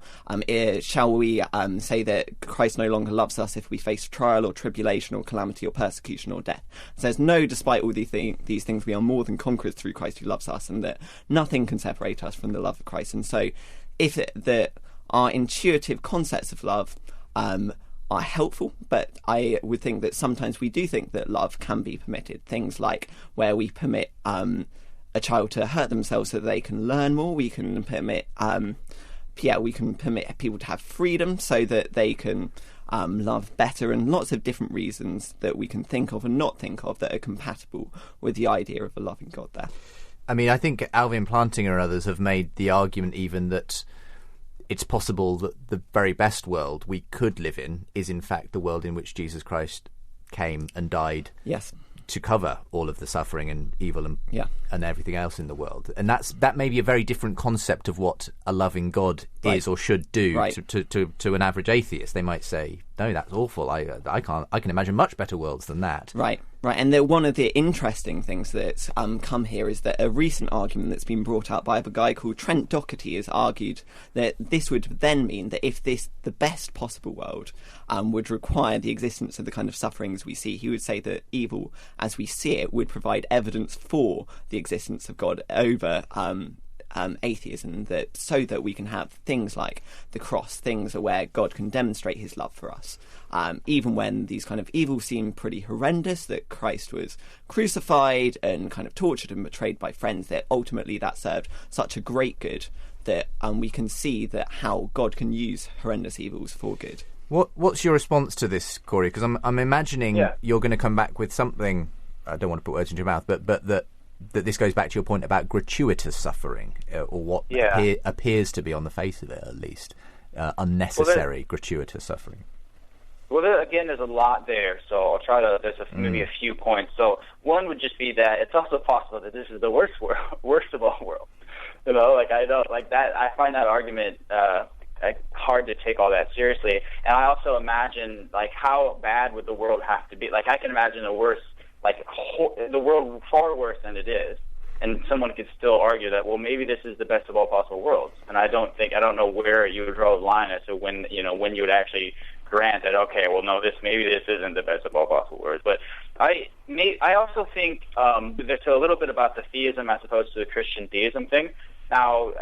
shall we say that Christ no longer loves us if we face trial or tribulation or calamity or persecution or death? It says, no, despite all these things, we are more than conquerors through Christ who loves us, and that nothing can separate us from the love of Christ. And so if our intuitive concepts of love are helpful, but I would think that sometimes we do think that love can be permitted. Things like where we permit a child to hurt themselves so that they can learn more. We can permit people to have freedom so that they can love better, and lots of different reasons that we can think of and not think of that are compatible with the idea of a loving God there. I mean, I think Alvin Plantinga and others have made the argument even that it's possible that the very best world we could live in is in fact the world in which Jesus Christ came and died. Yes. to cover all of the suffering and evil and everything else in the world. And that may be a very different concept of what a loving God is or should do to an average atheist. They might say, no, that's awful. I can imagine much better worlds than that. Right. And one of the interesting things that's come here is that a recent argument that's been brought out by a guy called Trent Doherty has argued that this would then mean that if the best possible world would require the existence of the kind of sufferings we see, he would say that evil as we see it would provide evidence for the existence of God over atheism, so that we can have things like the cross, things where God can demonstrate his love for us. Even when these kind of evils seem pretty horrendous, that Christ was crucified and kind of tortured and betrayed by friends, that ultimately that served such a great good that we can see that how God can use horrendous evils for good. What's your response to this, Cory? Because I'm imagining you're going to come back with something. I don't want to put words into your mouth, but that this goes back to your point about gratuitous suffering, or what appears to be, on the face of it at least, unnecessary gratuitous suffering. Well, again, there's a lot there, so I'll try to. There's maybe a few points. So one would just be that it's also possible that this is the worst of all worlds. I find that argument hard to take all that seriously, and I also imagine how bad would the world have to be? I can imagine the worst, the world far worse than it is, and someone could still argue that, well, maybe this is the best of all possible worlds. And I don't know where you would draw the line as to when you would actually grant that, okay, well, no, maybe this isn't the best of all possible worlds. But I also think there's a little bit about the theism as opposed to the Christian theism thing. Now,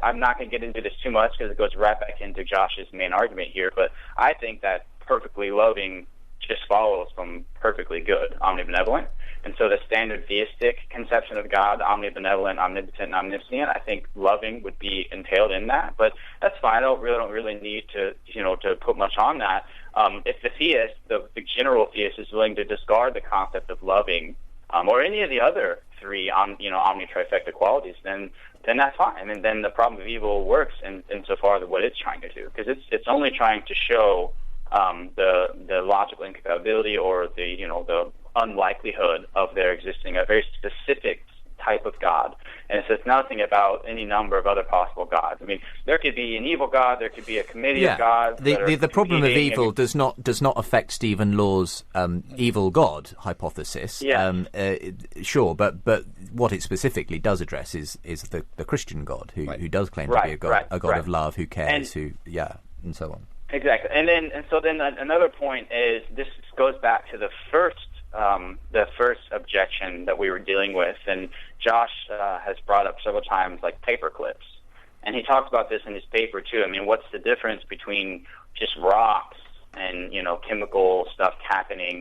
I'm not going to get into this too much because it goes right back into Josh's main argument here, but I think that perfectly loving just follows from perfectly good, omnibenevolent. And so the standard theistic conception of God, omnibenevolent, omnipotent, and omniscient, I think loving would be entailed in that. But that's fine. I don't really need to put much on that. If the theist, the general theist, is willing to discard the concept of loving, or any of the other three, omni-trifecta qualities, then that's fine. And then the problem of evil works insofar as what it's trying to do, because it's only trying to show the logical incompatibility or the unlikelihood of there existing a very specific type of God. And it says nothing about any number of other possible gods. I mean, there could be an evil God, there could be a committee of gods. The problem of evil does not affect Stephen Law's evil God hypothesis. Sure, but what it specifically does address is the Christian God who does claim to be a God of love, who cares, and so on. Exactly, and so then another point is this goes back to the first objection that we were dealing with, and Josh has brought up several times paper clips, and he talks about this in his paper too. I mean, what's the difference between just rocks and chemical stuff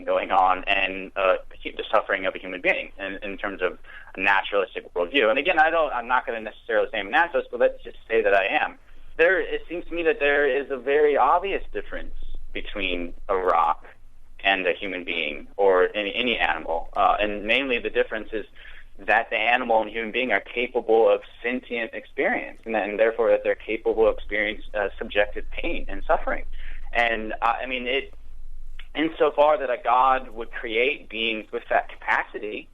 going on, and the suffering of a human being, and in terms of a naturalistic worldview? And again, I'm not going to necessarily say I'm a naturalist, but let's just say that I am. It seems to me that there is a very obvious difference between a rock and a human being or any animal, and mainly the difference is that the animal and human being are capable of sentient experience, and therefore that they're capable of subjective pain and suffering. And I mean, insofar that a God would create beings with that capacity,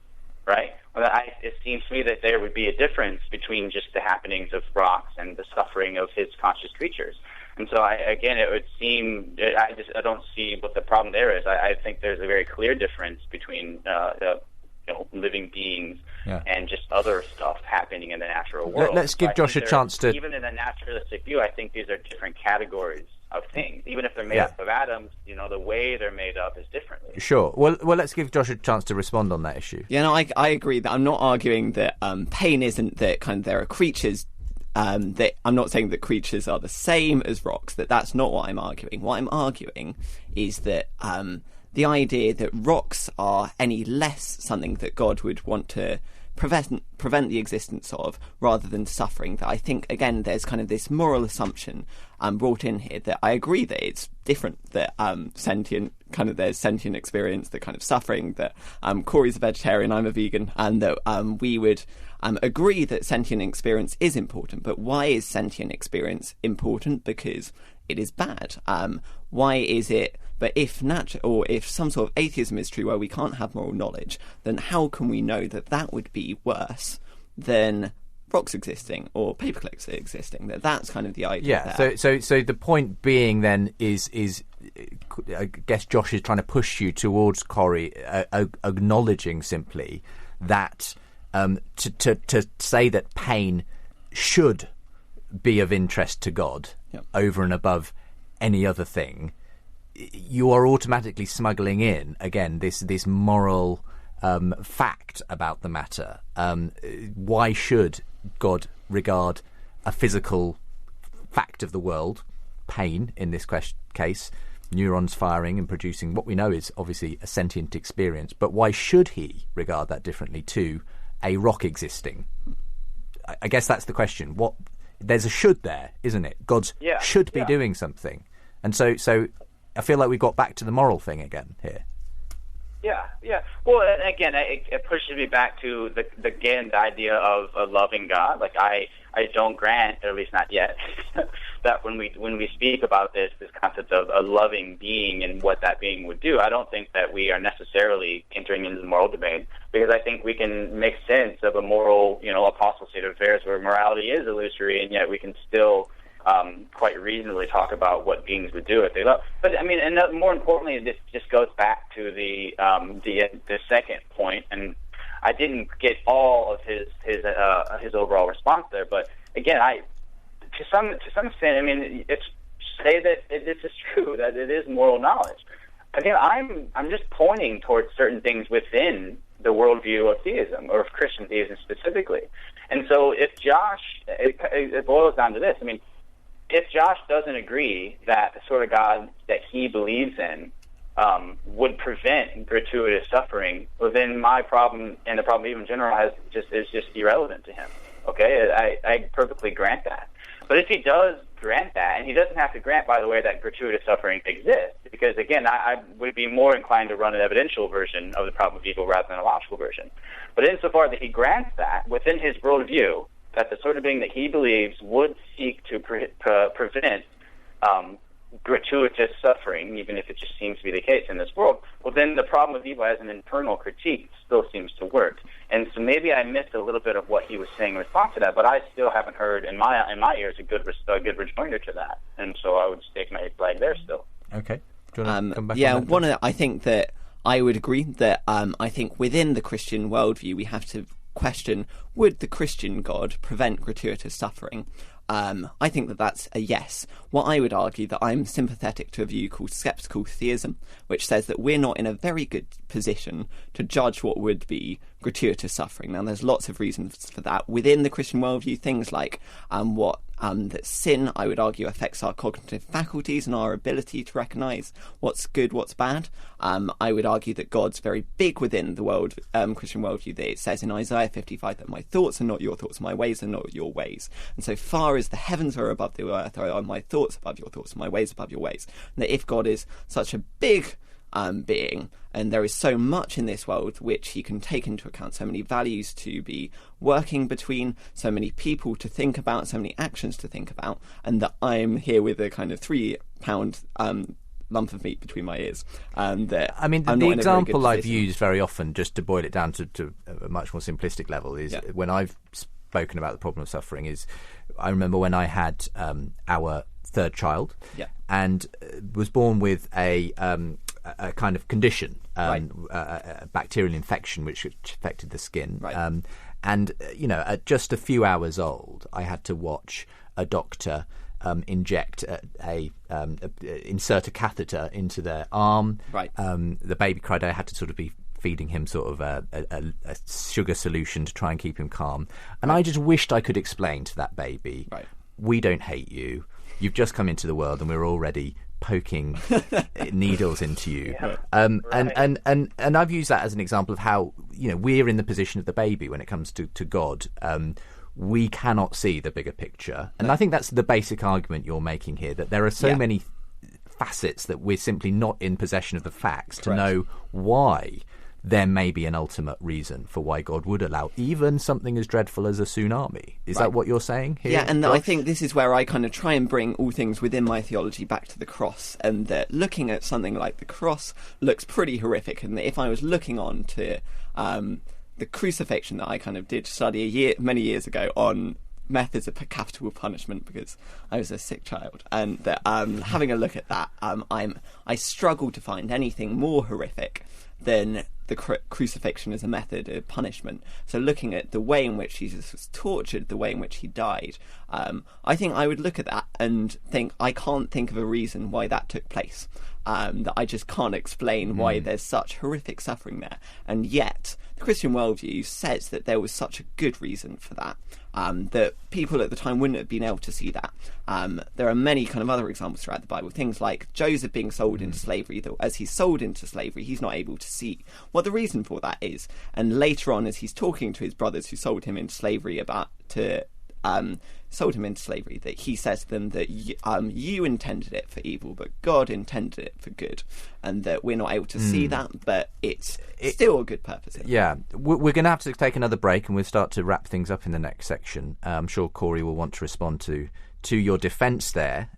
right? It seems to me that there would be a difference between just the happenings of rocks and the suffering of his conscious creatures. And so, it would seem I don't see what the problem there is. I think there's a very clear difference between living beings and just other stuff happening in the natural world. Let's give Josh a chance to. Even in a naturalistic view, I think these are different categories of things. Even if they're made up of atoms, the way they're made up is differently. Sure. Well, let's give Josh a chance to respond on that issue. Yeah, no, I agree that I'm not arguing that pain isn't that kind of there are creatures. That I'm not saying that creatures are the same as rocks. That's not what I'm arguing. What I'm arguing is that the idea that rocks are any less something that God would want to prevent the existence of, rather than suffering, that I think, again, there's kind of this moral assumption brought in here that I agree that it's different, that there's sentient experience, the kind of suffering, that Cory's a vegetarian, I'm a vegan, and that we would agree that sentient experience is important. But why is sentient experience important? Because it is bad? Why is it? But if if some sort of atheism is true where we can't have moral knowledge, then how can we know that that would be worse than rocks existing or paperclips existing? That's kind of the idea. Yeah. So the point being then is I guess Josh is trying to push you towards Cory acknowledging simply that to say that pain should be of interest to God over and above any other thing, you are automatically smuggling in again this moral fact about the matter. Why should God regard a physical fact of the world, pain in this case, neurons firing and producing what we know is obviously a sentient experience, but why should he regard that differently to a rock existing? I guess that's the question. There's a should there, isn't it? God should be doing something. And so I feel like we got back to the moral thing again here. Yeah. Well, again, it pushes me back to the idea of a loving God. Like I don't grant, or at least not yet, that when we speak about this concept of a loving being and what that being would do, I don't think that we are necessarily entering into the moral debate, because I think we can make sense of a moral, apostle state of affairs where morality is illusory, and yet we can still quite reasonably talk about what beings would do if they love. But I mean, and more importantly, this just goes back to the second point, and I didn't get all of his overall response there. But again, to some extent, I mean, it's say that this is true, that it is moral knowledge. Again, I'm just pointing towards certain things within the worldview of theism, or of Christian theism specifically. And so if Josh, it boils down to this. I mean, if Josh doesn't agree that the sort of God that he believes in would prevent gratuitous suffering, well, then my problem, and the problem even in general, is just irrelevant to him. Okay, I perfectly grant that. But if he does grant that, and he doesn't have to grant, by the way, that gratuitous suffering exists, because again, I would be more inclined to run an evidential version of the problem of evil rather than a logical version. But insofar that he grants that within his worldview, that the sort of being that he believes would seek to prevent gratuitous suffering, even if it just seems to be the case in this world, well, then the problem of evil as an internal critique still seems to work. And so maybe I missed a little bit of what he was saying in response to that, but I still haven't heard in my ears a good rejoinder to that. And so I would stake my flag there still. Okay. Do you want to come back on that? I think that I would agree that I think within the Christian worldview we have to question, would the Christian God prevent gratuitous suffering? I think that that's a yes. What I would argue, that I'm sympathetic to a view called skeptical theism, which says that we're not in a very good position to judge what would be gratuitous suffering. Now, there's lots of reasons for that within the Christian worldview. Things like that sin, I would argue, affects our cognitive faculties and our ability to recognise what's good, what's bad. I would argue that God's very big within the Christian worldview. That it says in Isaiah 55 that my thoughts are not your thoughts, my ways are not your ways. And so far as the heavens are above the earth, are my thoughts above your thoughts, my ways above your ways. And that if God is such a big being, and there is so much in this world which he can take into account, so many values to be working between, so many people to think about, so many actions to think about, and that I'm here with a kind of 3-pound lump of meat between my ears. The example I've used very often, just to boil it down to a much more simplistic level, is when I've spoken about the problem of suffering, is I remember when I had our third child, and was born with a kind of condition, a bacterial infection which affected the skin. And at just a few hours old, I had to watch a doctor insert a catheter into their arm. The baby cried. I had to sort of be feeding him sort of a sugar solution to try and keep him calm. And I just wished I could explain to that baby, we don't hate you. You've just come into the world and we're already poking needles into you. And I've used that as an example of how, we're in the position of the baby when it comes to God. We cannot see the bigger picture. And I think that's the basic argument you're making here, that there are so many facets that we're simply not in possession of the facts to know why there may be an ultimate reason for why God would allow even something as dreadful as a tsunami. Is that what you're saying here? Yeah, and Josh? I think this is where I kind of try and bring all things within my theology back to the cross, and that looking at something like the cross looks pretty horrific, and that if I was looking on to the crucifixion that I kind of did study many years ago on methods of capital punishment because I was a sick child, and that having a look at that, I struggle to find anything more horrific than the crucifixion as a method of punishment. So looking at the way in which Jesus was tortured, the way in which he died, I think I would look at that and think, I can't think of a reason why that took place, that I just can't explain why there's such horrific suffering there. And yet the Christian worldview says that there was such a good reason for that, that people at the time wouldn't have been able to see that. There are many kind of other examples throughout the Bible, things like Joseph being sold into slavery, that as he's sold into slavery, he's not able to see what the reason for that is. And later on, as he's talking to his brothers who sold him into slavery that he says to them that you intended it for evil, but God intended it for good, and that we're not able to see that, but it's still a good purpose. Yeah, we're going to have to take another break, and we'll start to wrap things up in the next section. I'm sure Cory will want to respond to your defence there,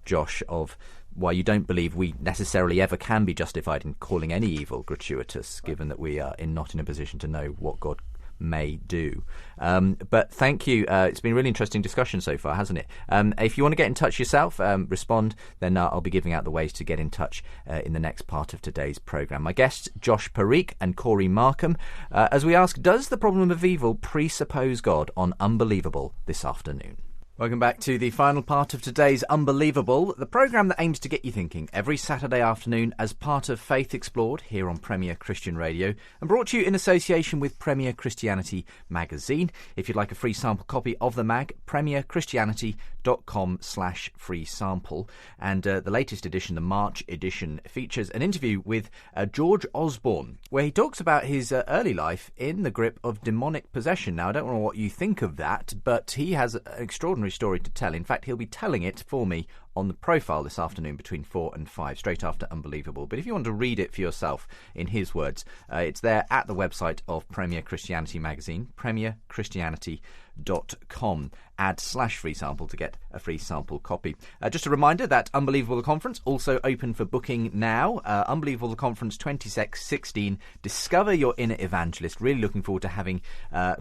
Josh, of why you don't believe we necessarily ever can be justified in calling any evil gratuitous, given that we are not in a position to know what God may do. But thank you. It's been a really interesting discussion so far, hasn't it? If you want to get in touch yourself, respond, then I'll be giving out the ways to get in touch in the next part of today's programme. My guests, Josh Parikh and Cory Markum, as we ask, does the problem of evil presuppose God on Unbelievable this afternoon? Welcome back to the final part of today's Unbelievable, the programme that aims to get you thinking every Saturday afternoon as part of Faith Explored here on Premier Christian Radio, and brought to you in association with Premier Christianity magazine. If you'd like a free sample copy of the mag, premierchristianity.com/free sample. And the latest edition, the March edition, features an interview with George Osborne, where he talks about his early life in the grip of demonic possession. Now, I don't know what you think of that, but he has an extraordinary story to tell. In fact, he'll be telling it for me on the profile this afternoon between 4 and 5, straight after Unbelievable. But if you want to read it for yourself in his words, it's there at the website of Premier Christianity magazine, premierchristianity.com. Add/free sample to get a free sample copy. Just a reminder that Unbelievable the Conference also open for booking now. Unbelievable the Conference 2016. Discover your inner evangelist. Really looking forward to having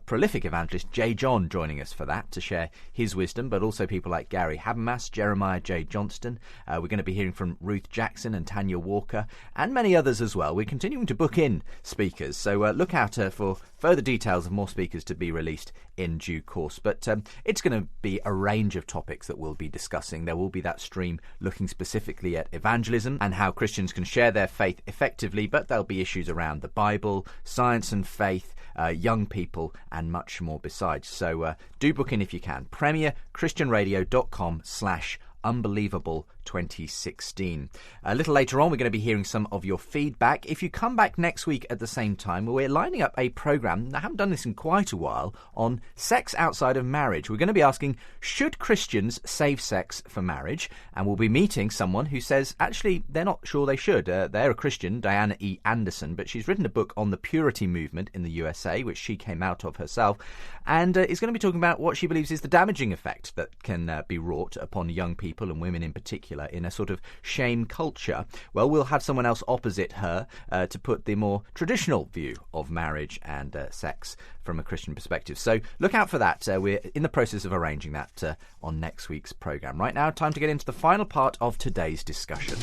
prolific evangelist J. John joining us for that to share his wisdom, but also people like Gary Habermas, Jeremiah J. Johnston. We're going to be hearing from Ruth Jackson and Tanya Walker and many others as well. We're continuing to book in speakers, so look out for further details of more speakers to be released in due course. But it's going to be a range of topics that we'll be discussing. There will be that stream looking specifically at evangelism and how Christians can share their faith effectively, but there'll be issues around the Bible, science and faith, young people, and much more besides. So do book in if you can. premierchristianradio.com/Unbelievable 2016. A little later on, we're going to be hearing some of your feedback. If you come back next week at the same time, we're lining up a programme, I haven't done this in quite a while, on sex outside of marriage. We're going to be asking, should Christians save sex for marriage? And we'll be meeting someone who says, actually, they're not sure they should. They're a Christian, Diana E. Anderson, but she's written a book on the purity movement in the USA, which she came out of herself, and is going to be talking about what she believes is the damaging effect that can be wrought upon young people and women in particular in a sort of shame culture. Well, we'll have someone else opposite her to put the more traditional view of marriage and sex from a Christian perspective. So look out for that. We're in the process of arranging that on next week's programme. Right now, time to get into the final part of today's discussion.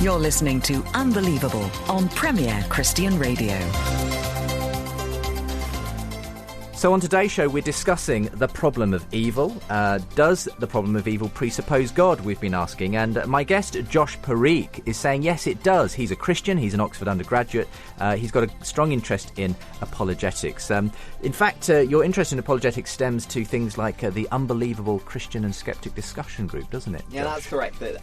You're listening to Unbelievable on Premier Christian Radio. So on today's show, we're discussing the problem of evil. Does the problem of evil presuppose God, we've been asking. And my guest, Josh Parikh, is saying, yes, it does. He's a Christian. He's an Oxford undergraduate. He's got a strong interest in apologetics. In fact, your interest in apologetics stems to things like the Unbelievable Christian and Skeptic discussion group, doesn't it, Yeah, Josh? that's correct. That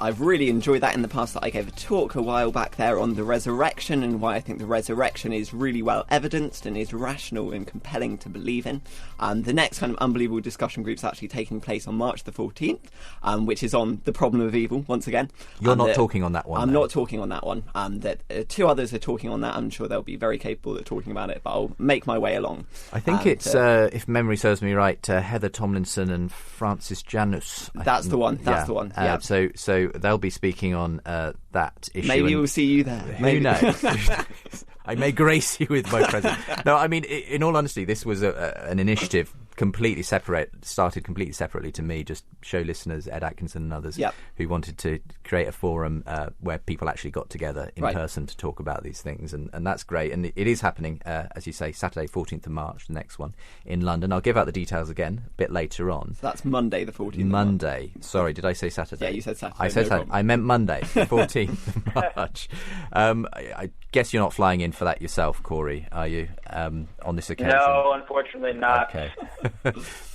I've really enjoyed that in the past, that I gave a talk a while back there on the resurrection and why I think the resurrection is really well evidenced and is rational and compelling thing to believe in. The next kind of unbelievable discussion group is actually taking place on March the 14th, which is on the problem of evil once again. You're not talking on that one. I'm not talking on that one. Two others are talking on that. I'm sure they'll be very capable at talking about it, but I'll make my way along. I think it's, if memory serves me right, Heather Tomlinson and Francis Janus. That's the one. That's the one. Yeah. So they'll be speaking on that issue. Maybe we'll see you there. Who knows? I may grace you with my presence. No, I mean, in all honesty, this was an initiative started completely separately to me, just show listeners, Ed Atkinson and others, who wanted to create a forum where people actually got together in person to talk about these things, and that's great. And it is happening, as you say, Saturday 14th of March, the next one, in London. I'll give out the details again a bit later on. So that's Monday the 14th Monday. Sorry, did I say Saturday? Yeah, you said Saturday. I said Saturday. I meant Monday, the 14th of March. I guess you're not flying in for that yourself, Cory, are you, on this occasion? No, unfortunately not. Okay.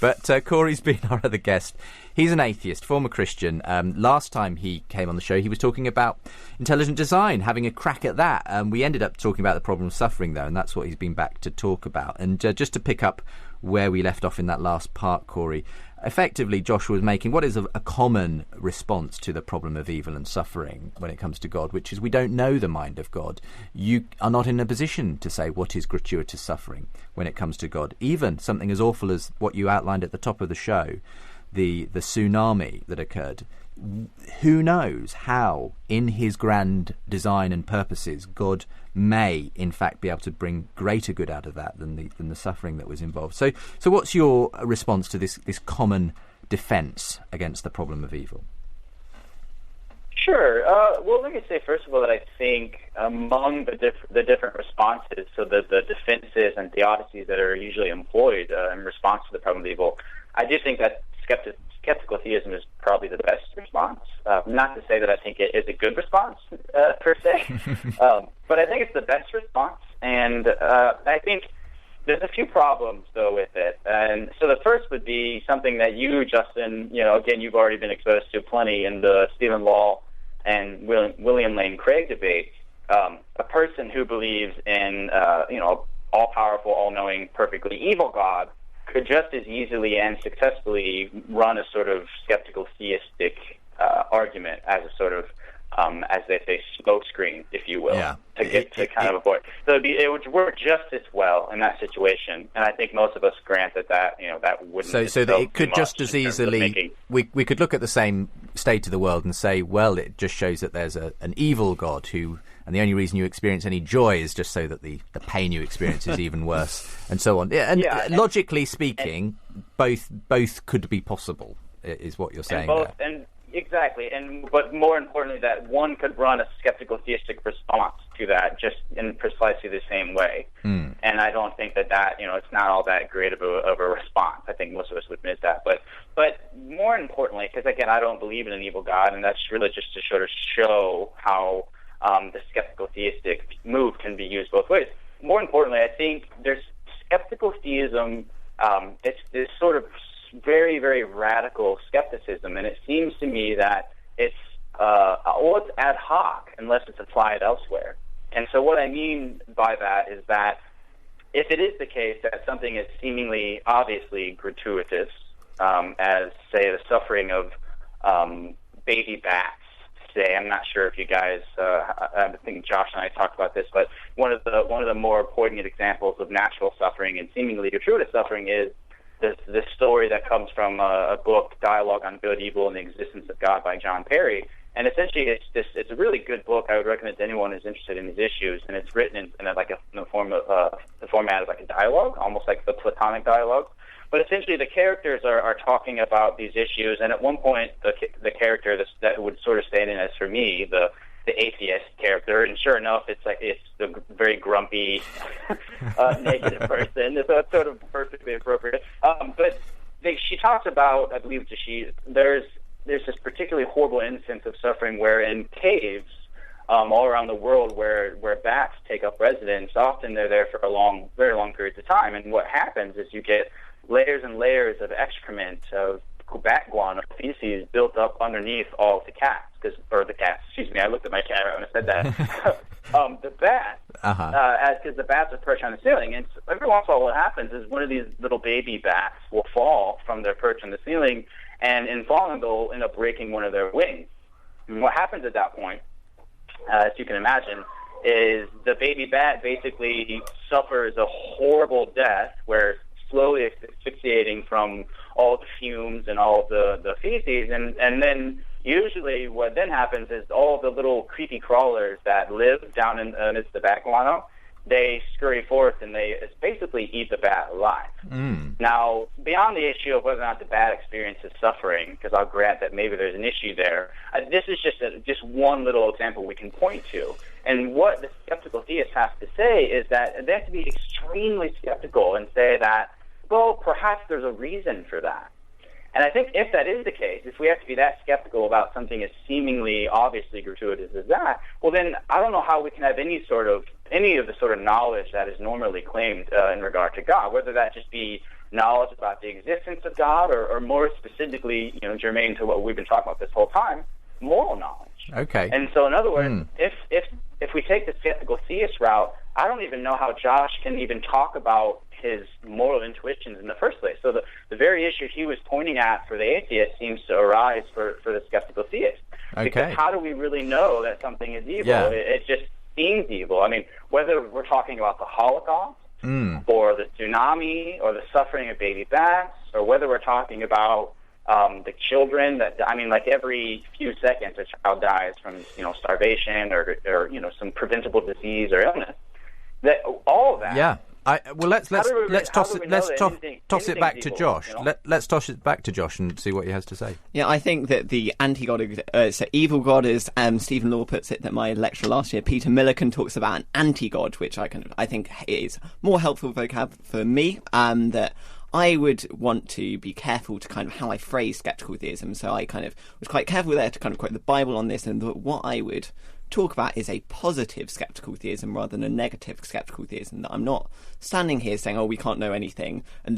But Cory's been our other guest. He's an atheist, former Christian. Last time he came on the show, he was talking about intelligent design, having a crack at that. We ended up talking about the problem of suffering, though, and that's what he's been back to talk about. And just to pick up where we left off in that last part, Cory, effectively Joshua was making what is a common response to the problem of evil and suffering when it comes to God, which is we don't know the mind of God. You are not in a position to say what is gratuitous suffering when it comes to God. Even something as awful as what you outlined at the top of the show, the tsunami that occurred. Who knows how, in his grand design and purposes, God may, in fact, be able to bring greater good out of that than the suffering that was involved. So what's your response to this common defence against the problem of evil? Sure. Well, let me say, first of all, that I think among the different responses, so the defenses and theodicies that are usually employed in response to the problem of evil, I do think that skeptical theism is probably the best response. Not to say that I think it is a good response, per se, but I think it's the best response. And I think there's a few problems, though, with it. And so the first would be something that you, Justin, again, you've already been exposed to plenty in the Stephen Law and William Lane Craig debate. A person who believes in, all-powerful, all-knowing, perfectly evil God could just as easily and successfully run a sort of skeptical theistic argument as a sort of, as they say, smokescreen, if you will, to get to kind of avoid. So it would work just as well in that situation, and I think most of us grant that wouldn't. So that it could just as easily. We could look at the same state of the world and say, well, it just shows that there's an evil God who. And the only reason you experience any joy is just so that the pain you experience is even worse, and so on. And logically speaking, both could be possible, is what you're saying. Exactly, but more importantly, that one could run a skeptical theistic response to that just in precisely the same way. And I don't think that it's not all that great of a response. I think most of us would admit that. But more importantly, because again, I don't believe in an evil God, and that's really just to sort of show how the skeptical theistic move can be used both ways. More importantly, I think there's skeptical theism. It's this sort of very, very radical skepticism, and it seems to me that it's ad hoc unless it's applied elsewhere. And so what I mean by that is that if it is the case that something is seemingly obviously gratuitous, as, say, the suffering of baby bats, say, I'm not sure if you guys, I think Josh and I talked about this, but one of the more poignant examples of natural suffering and seemingly gratuitous suffering is this story that comes from a book, Dialogue on Good, Evil, and the Existence of God by John Perry. And essentially, it's a really good book. I would recommend to anyone who's interested in these issues. And it's written in the format of like a dialogue, almost like the Platonic dialogue. But essentially, the characters are talking about these issues. And at one point, the character that would sort of stand in as, for me, the atheist character, and sure enough, it's the very grumpy, negative person. So it's sort of perfectly appropriate. But she talks about, I believe, there's this particularly horrible instance of suffering where in caves all around the world where bats take up residence, often they're there for very long periods of time. And what happens is you get layers and layers of excrement, of bat guano feces built up underneath all of the cats. Excuse me, I looked at my cat right when I said that. The bats, because the bats are perched on the ceiling, and every once in a while what happens is one of these little baby bats will fall from their perch on the ceiling, and in falling they'll end up breaking one of their wings. And what happens at that point, as you can imagine, is the baby bat basically suffers a horrible death where it's slowly asphyxiating from all the fumes and all the feces, and then usually what then happens is all the little creepy crawlers that live down in the bat guano, they scurry forth and they basically eat the bat alive. Now, beyond the issue of whether or not the bat experiences suffering, because I'll grant that maybe there's an issue there, this is just one little example we can point to. And what the skeptical theist has to say is that they have to be extremely skeptical and say that, well, perhaps there's a reason for that. And I think if that is the case, if we have to be that skeptical about something as seemingly obviously gratuitous as that, well then I don't know how we can have any of the sort of knowledge that is normally claimed in regard to God, whether that just be knowledge about the existence of God or more specifically, germane to what we've been talking about this whole time, moral knowledge. Okay. And so in other words, if we take the skeptical theist route, I don't even know how Josh can even talk about his moral intuitions in the first place. So the very issue he was pointing at for the atheist seems to arise for the skeptical theist. Okay. Because how do we really know that something is evil? Yeah. It just seems evil. I mean, whether we're talking about the Holocaust or the tsunami or the suffering of baby bats, or whether we're talking about the children like every few seconds a child dies from starvation or some preventable disease or illness. That all of that. Yeah. Let's toss it back to Josh. Let's toss it back to Josh and see what he has to say. Yeah, I think that the anti-God, so evil God, as Stephen Law puts it, that my lecturer last year, Peter Milliken, talks about an anti-God, which I think is more helpful vocab for me. That I would want to be careful to kind of how I phrase skeptical theism. So I kind of was quite careful there to kind of quote the Bible on this, and what I would talk about is a positive skeptical theism rather than a negative skeptical theism. That I'm not standing here saying, we can't know anything and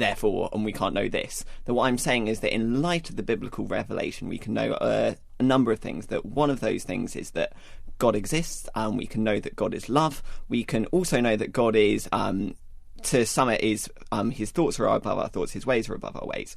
we can't know this. That what I'm saying is that in light of the biblical revelation, we can know a number of things. That one of those things is that God exists, and we can know that God is love. We can also know that God is to sum it is his thoughts are above our thoughts, his ways are above our ways.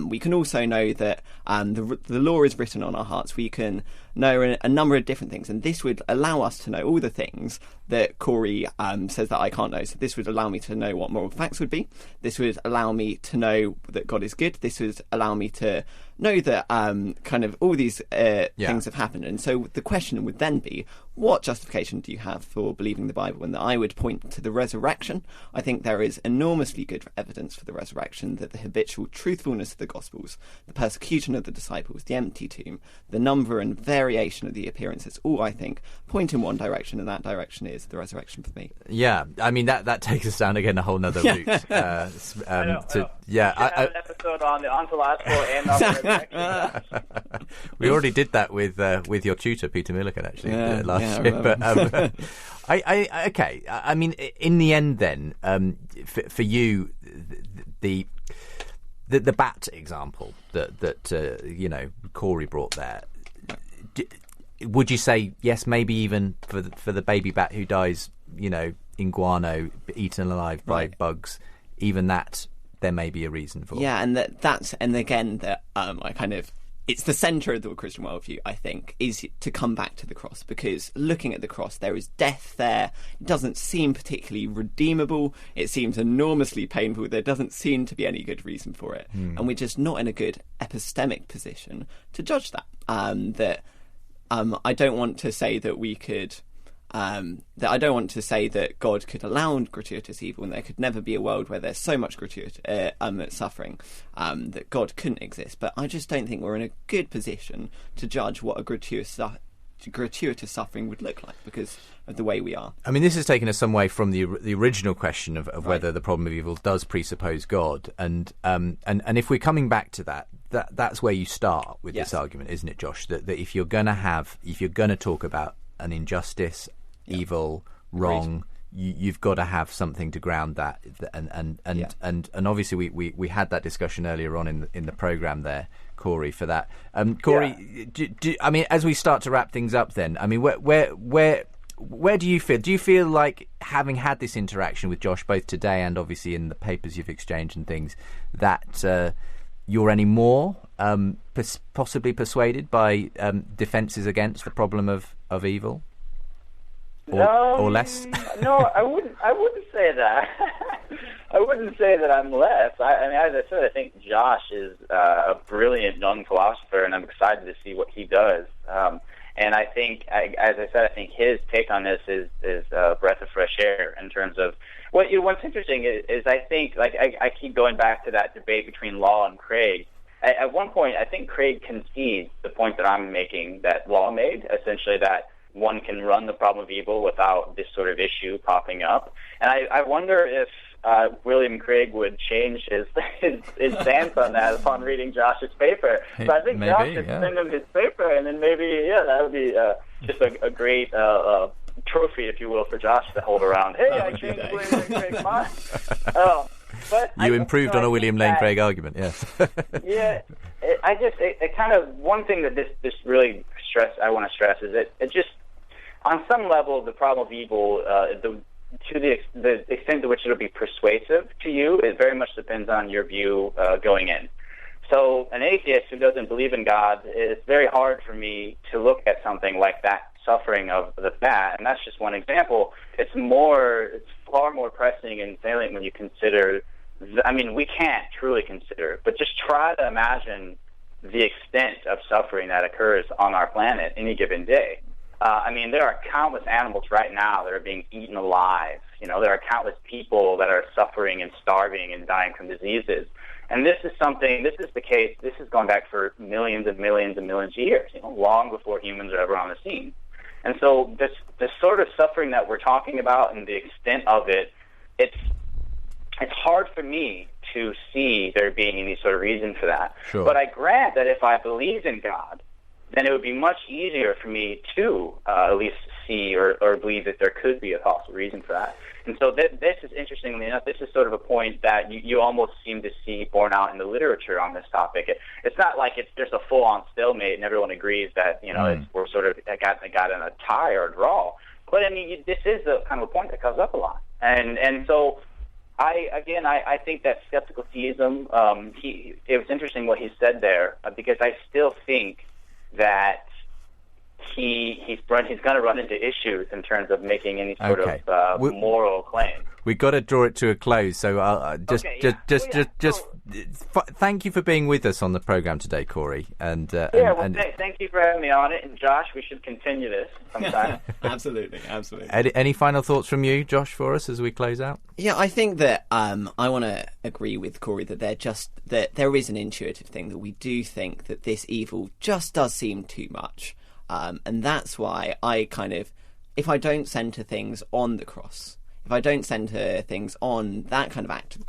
We can also know that the law is written on our hearts. We can know a number of different things, and this would allow us to know all the things that Cory says that I can't know. So this would allow me to know what moral facts would be. This would allow me to know that God is good. This would allow me to know that kind of all these things have happened. And so the question would then be, what justification do you have for believing the Bible? And that I would point to the resurrection. I think there is enormously good evidence for the resurrection, that the habitual truthfulness of the Gospels, the persecution of the disciples, the empty tomb, the number and variation of the appearances, all, I think, point in one direction, and that direction is the resurrection for me. Yeah, I mean, that takes us down again a whole nother route. I have an episode on the ontological and on the resurrection. We already did that with your tutor, Peter Milliken, actually, last year. But okay. I mean, in the end, then, for you, the bat example that Cory brought there. Would you say yes? Maybe even for the baby bat who dies, in guano, eaten alive by bugs, even that there may be a reason for. Yeah, and I kind of. It's the centre of the Christian worldview, I think, is to come back to the cross, because looking at the cross, there is death there. It doesn't seem particularly redeemable. It seems enormously painful. There doesn't seem to be any good reason for it. And we're just not in a good epistemic position to judge that. I don't want to say that we could... that I don't want to say that God could allow gratuitous evil, and there could never be a world where there's so much gratuitous suffering that God couldn't exist. But I just don't think we're in a good position to judge what a gratuitous suffering would look like because of the way we are. I mean, this has taken us some way from the original question of whether the problem of evil does presuppose God, and if we're coming back to that's where you start with this argument, isn't it, Josh? That if you're going to talk about an injustice, evil, wrong, you've got to have something to ground that, and obviously we had that discussion earlier on in the program there, Cory, for that. Cory, I mean, as we start to wrap things up, then, I mean, where do you feel? Do you feel like, having had this interaction with Josh both today and obviously in the papers you've exchanged and things, that you're any more possibly persuaded by defences against the problem of evil? Or less? No, I wouldn't say that. I wouldn't say that I'm less. I mean, as I said, I think Josh is a brilliant young philosopher, and I'm excited to see what he does. And I think, as I said, I think his take on this is a breath of fresh air in terms of what's interesting is I think, like, I keep going back to that debate between Law and Craig. At one point, I think Craig concedes the point that I'm making, that Law made, essentially that one can run the problem of evil without this sort of issue popping up. And I wonder if William Craig would change his stance on that upon reading Josh's paper. So I think Josh could send him his paper, and then maybe, that would be just a great trophy, if you will, for Josh to hold around. Hey, I changed William Craig's mind. But you improved on a William Lane Craig argument, yes. Yeah, it kind of, one thing that this really I want to stress is that it just, on some level, the problem of evil, to the extent to which it'll be persuasive to you, it very much depends on your view going in. So an atheist who doesn't believe in God, it's very hard for me to look at something like that suffering of that, and that's just one example. It's far more pressing and salient when you consider, I mean, we can't truly consider, but just try to imagine the extent of suffering that occurs on our planet any given day. I mean, there are countless animals right now that are being eaten alive. There are countless people that are suffering and starving and dying from diseases. And this is the case, this has gone back for millions and millions and millions of years, long before humans are ever on the scene. And so this sort of suffering that we're talking about and the extent of it, it's hard for me to see there being any sort of reason for that. Sure. But I grant that if I believed in God, then it would be much easier for me to at least see or believe that there could be a possible reason for that. And so this is, interestingly enough, this is sort of a point that you almost seem to see borne out in the literature on this topic. It's not like there's a full-on stalemate and everyone agrees that we're sort of got in a tie or a draw. But I mean, this is the kind of a point that comes up a lot. And so I think that skeptical theism, it was interesting what he said there, because I still think that he's going to run into issues in terms of making any sort of moral claim. We've got to draw it to a close, so thank you for being with us on the program today, Cory. Thank you for having me on it, and Josh, we should continue this sometime. Absolutely. Any final thoughts from you, Josh, for us as we close out? Yeah, I think that I want to agree with Cory that that there is an intuitive thing, that we do think that this evil just does seem too much. And that's why if I don't centre things on the cross, if I don't centre things on that kind of act of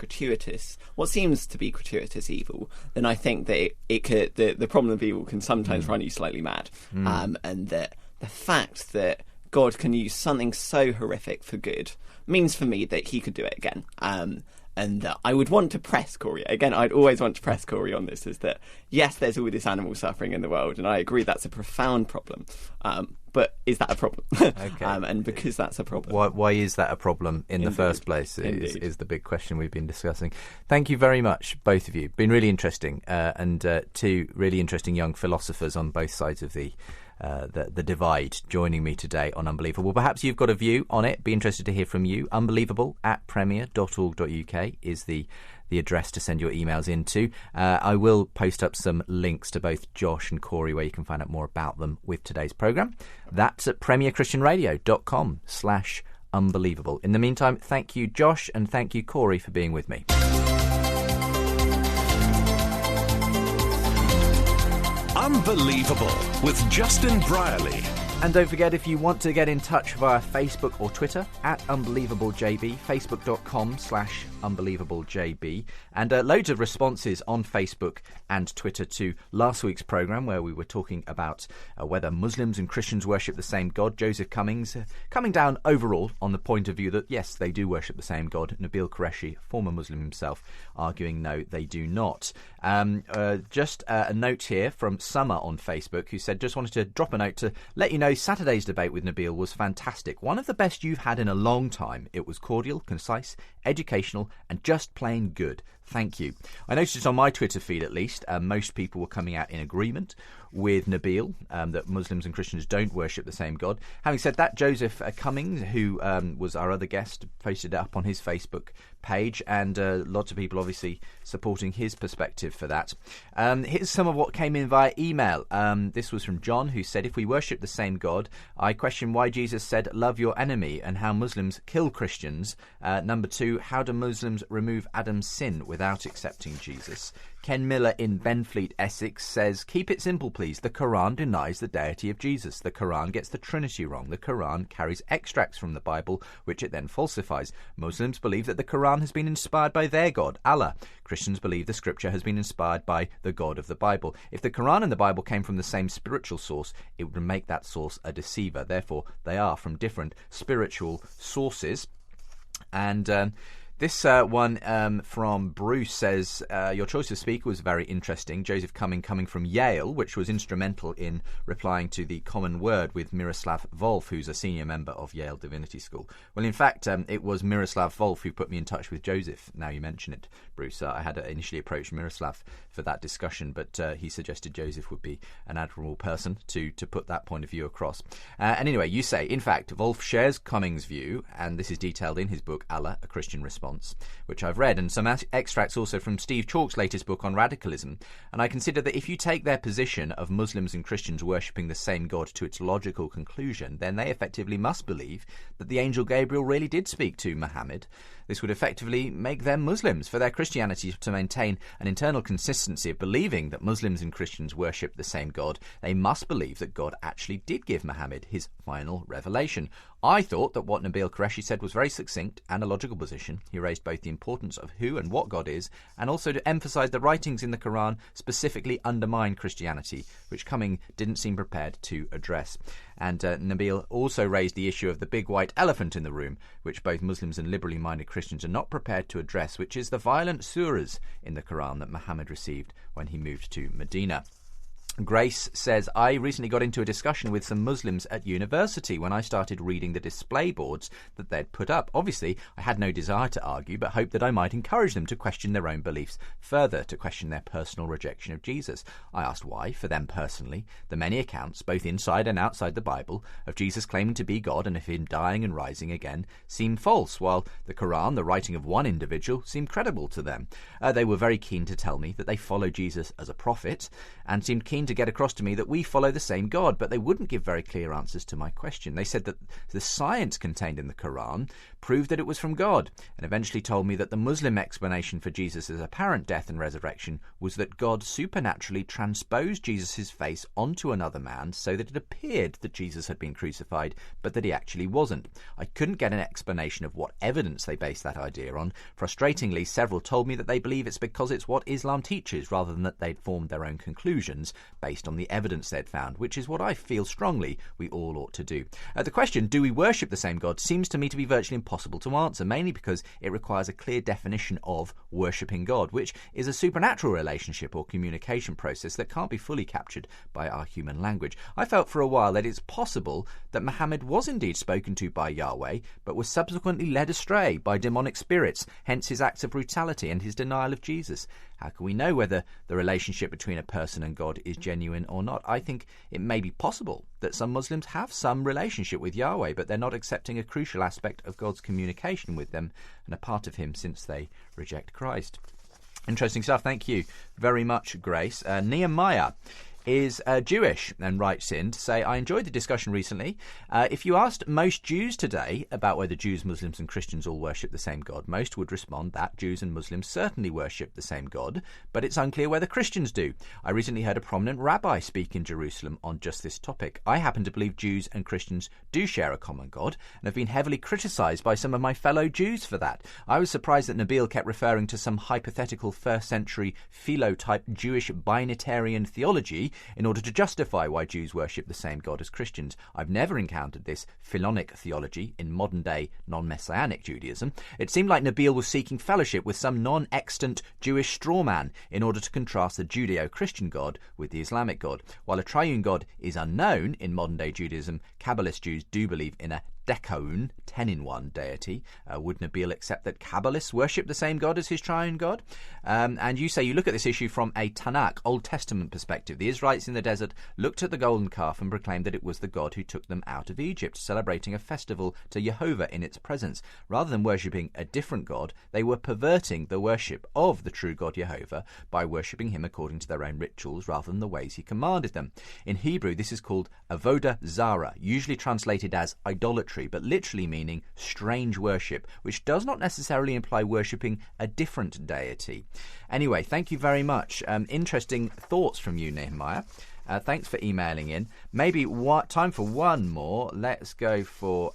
what seems to be gratuitous evil, then I think that the problem of evil can sometimes run you slightly mad. And that the fact that God can use something so horrific for good means for me that he could do it again. And I would want to press Cory. Again, I'd always want to press Cory on this, is that, yes, there's all this animal suffering in the world, and I agree that's a profound problem. But is that a problem? Okay. And because that's a problem. Why is that a problem in the first place is the big question we've been discussing. Thank you very much, both of you. Been really interesting, and two really interesting young philosophers on both sides of the divide joining me today on Unbelievable. Perhaps you've got a view on it. Be interested to hear from you. unbelievable@premier.org.uk is the address to send your emails into. I will post up some links to both Josh and Cory where you can find out more about them with today's programme. That's at premierchristianradio.com/unbelievable. In the meantime, thank you, Josh, and thank you, Cory, for being with me. Unbelievable with Justin Brierley. And don't forget, if you want to get in touch via Facebook or Twitter, at UnbelievableJB, facebook.com/UnbelievableJB. And loads of responses on Facebook and Twitter to last week's programme, where we were talking about whether Muslims and Christians worship the same God. Joseph Cummings coming down overall on the point of view that, yes, they do worship the same God. Nabil Qureshi, former Muslim himself, arguing no, they do not. Just a note here from Summer on Facebook, who said, just wanted to drop a note to let you know Saturday's debate with Nabil was fantastic. One of the best you've had in a long time. It was cordial, concise, educational, and just plain good. Thank you. I noticed on my Twitter feed, at least, most people were coming out in agreement with Nabil, that Muslims and Christians don't worship the same God. Having said that, Joseph Cummings, who was our other guest, posted it up on his Facebook page, and lots of people obviously supporting his perspective for that. Here's some of what came in via email. This was from John, who said, if we worship the same God, I question why Jesus said, love your enemy, and how Muslims kill Christians. Number 2, how do Muslims remove Adam's sin without accepting Jesus? Ken Miller in Benfleet, Essex says, keep it simple, please. The Quran denies the deity of Jesus. The Quran gets the Trinity wrong. The Quran carries extracts from the Bible, which it then falsifies. Muslims believe that the Quran has been inspired by their God, Allah. Christians believe the scripture has been inspired by the God of the Bible. If the Quran and the Bible came from the same spiritual source, it would make that source a deceiver. Therefore, they are from different spiritual sources. And this one from Bruce says, your choice of speaker was very interesting. Joseph Cumming coming from Yale, which was instrumental in replying to the Common Word with Miroslav Volf, who's a senior member of Yale Divinity School. Well, in fact, it was Miroslav Volf who put me in touch with Joseph. Now you mention it, Bruce. I had initially approached Miroslav for that discussion, but he suggested Joseph would be an admirable person to put that point of view across. And anyway, you say, in fact, Volf shares Cummings' view, and this is detailed in his book, Allah, A Christian Response, which I've read, and some extracts also from Steve Chalk's latest book on radicalism. And I consider that if you take their position of Muslims and Christians worshipping the same God to its logical conclusion, then they effectively must believe that the angel Gabriel really did speak to Muhammad. This would effectively make them Muslims. For their Christianity to maintain an internal consistency of believing that Muslims and Christians worship the same God, they must believe that God actually did give Muhammad his final revelation. I thought that what Nabil Qureshi said was very succinct and a logical position. He raised both the importance of who and what God is, and also to emphasise the writings in the Quran specifically undermine Christianity, which Cumming didn't seem prepared to address. And Nabil also raised the issue of the big white elephant in the room, which both Muslims and liberally minded Christians are not prepared to address, which is the violent surahs in the Quran that Muhammad received when he moved to Medina. Grace says, I recently got into a discussion with some Muslims at university when I started reading the display boards that they'd put up. Obviously, I had no desire to argue, but hoped that I might encourage them to question their own beliefs further, to question their personal rejection of Jesus. I asked why, for them personally, the many accounts, both inside and outside the Bible, of Jesus claiming to be God and of him dying and rising again seemed false, while the Quran, the writing of one individual, seemed credible to them. They were very keen to tell me that they follow Jesus as a prophet, and seemed keen to get across to me that we follow the same God, but they wouldn't give very clear answers to my question. They said that the science contained in the Quran proved that it was from God, and eventually told me that the Muslim explanation for Jesus' apparent death and resurrection was that God supernaturally transposed Jesus' face onto another man so that it appeared that Jesus had been crucified, but that he actually wasn't. I couldn't get an explanation of what evidence they based that idea on. Frustratingly, several told me that they believe it's because it's what Islam teaches, rather than that they'd formed their own conclusions based on the evidence they'd found, which is what I feel strongly we all ought to do. The question, do we worship the same God, seems to me to be virtually impossible to answer, mainly because it requires a clear definition of worshipping God, which is a supernatural relationship or communication process that can't be fully captured by our human language. I felt for a while that it's possible that Muhammad was indeed spoken to by Yahweh, but was subsequently led astray by demonic spirits, hence his acts of brutality and his denial of Jesus. How can we know whether the relationship between a person and God is genuine or not? I think it may be possible that some Muslims have some relationship with Yahweh, but they're not accepting a crucial aspect of God's communication with them and a part of him, since they reject Christ. Interesting stuff. Thank you very much, Grace. Nehemiah is Jewish and writes in to say, I enjoyed the discussion recently. If you asked most Jews today about whether Jews, Muslims and Christians all worship the same God, most would respond that Jews and Muslims certainly worship the same God, but it's unclear whether Christians do. I recently heard a prominent rabbi speak in Jerusalem on just this topic. I happen to believe Jews and Christians do share a common God and have been heavily criticised by some of my fellow Jews for that. I was surprised that Nabil kept referring to some hypothetical first century philo-type Jewish binitarian theology in order to justify why Jews worship the same God as Christians. I've never encountered this philonic theology in modern-day non-messianic Judaism. It seemed like Nabil was seeking fellowship with some non-extant Jewish strawman in order to contrast the Judeo-Christian God with the Islamic God. While a triune God is unknown in modern-day Judaism, Kabbalist Jews do believe in a Decaun, 10-in-1 deity. Would Nabil accept that Kabbalists worship the same God as his triune God? And you say you look at this issue from a Tanakh, Old Testament perspective. The Israelites in the desert looked at the golden calf and proclaimed that it was the God who took them out of Egypt, celebrating a festival to Jehovah in its presence. Rather than worshipping a different God, they were perverting the worship of the true God Jehovah by worshipping him according to their own rituals rather than the ways he commanded them. In Hebrew, this is called avodah zara, usually translated as idolatry, but literally meaning strange worship, which does not necessarily imply worshipping a different deity. Anyway, thank you very much. Interesting thoughts from you, Nehemiah. Thanks for emailing in. Maybe time for one more. Let's go for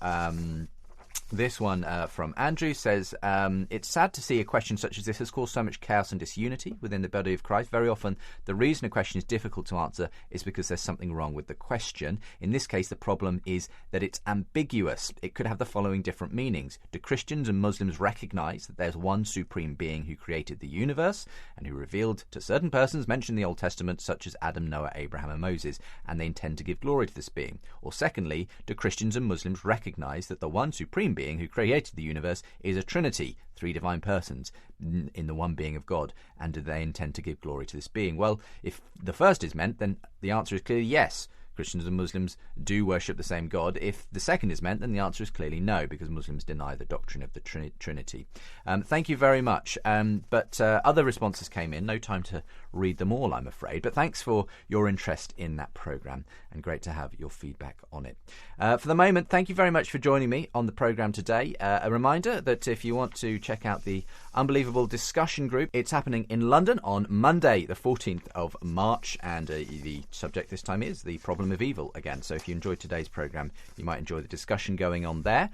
this one from Andrew. Says, it's sad to see a question such as this has caused so much chaos and disunity within the body of Christ. Very often the reason a question is difficult to answer is because there's something wrong with the question. In this case, the problem is that it's ambiguous. It could have the following different meanings. Do Christians and Muslims recognise that there's one supreme being who created the universe and who revealed to certain persons mentioned in the Old Testament, such as Adam, Noah, Abraham and Moses, and they intend to give glory to this being? Or secondly, do Christians and Muslims recognise that the one supreme being who created the universe is a trinity, three divine persons in the one being of God, and do they intend to give glory to this being? Well, if the first is meant, then the answer is clearly yes. Christians and Muslims do worship the same God. If the second is meant, then the answer is clearly no, because Muslims deny the doctrine of the Trinity. Thank you very much. But other responses came in. No time to read them all, I'm afraid. But thanks for your interest in that programme, and great to have your feedback on it. For the moment, thank you very much for joining me on the programme today. A reminder that if you want to check out the Unbelievable discussion group, it's happening in London on Monday, the 14th of March, and the subject this time is the problem of evil again. So if you enjoyed today's programme, you might enjoy the discussion going on there.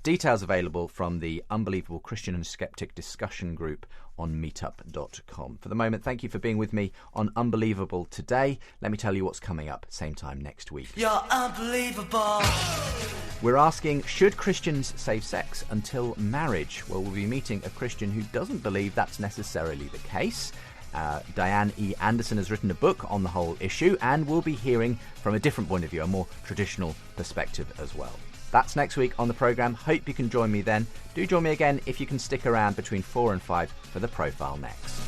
Details available from the Unbelievable Christian and Skeptic discussion group on meetup.com. For the moment, thank you for being with me on Unbelievable today. Let me tell you what's coming up same time next week. You're unbelievable. We're asking, should Christians save sex until marriage? Well, we'll be meeting a Christian who doesn't believe that's necessarily the case. Diane E. Anderson has written a book on the whole issue, and we'll be hearing from a different point of view, a more traditional perspective as well. That's next week on the programme. Hope you can join me then. Do join me again if you can stick around between 4 and 5 for the profile next.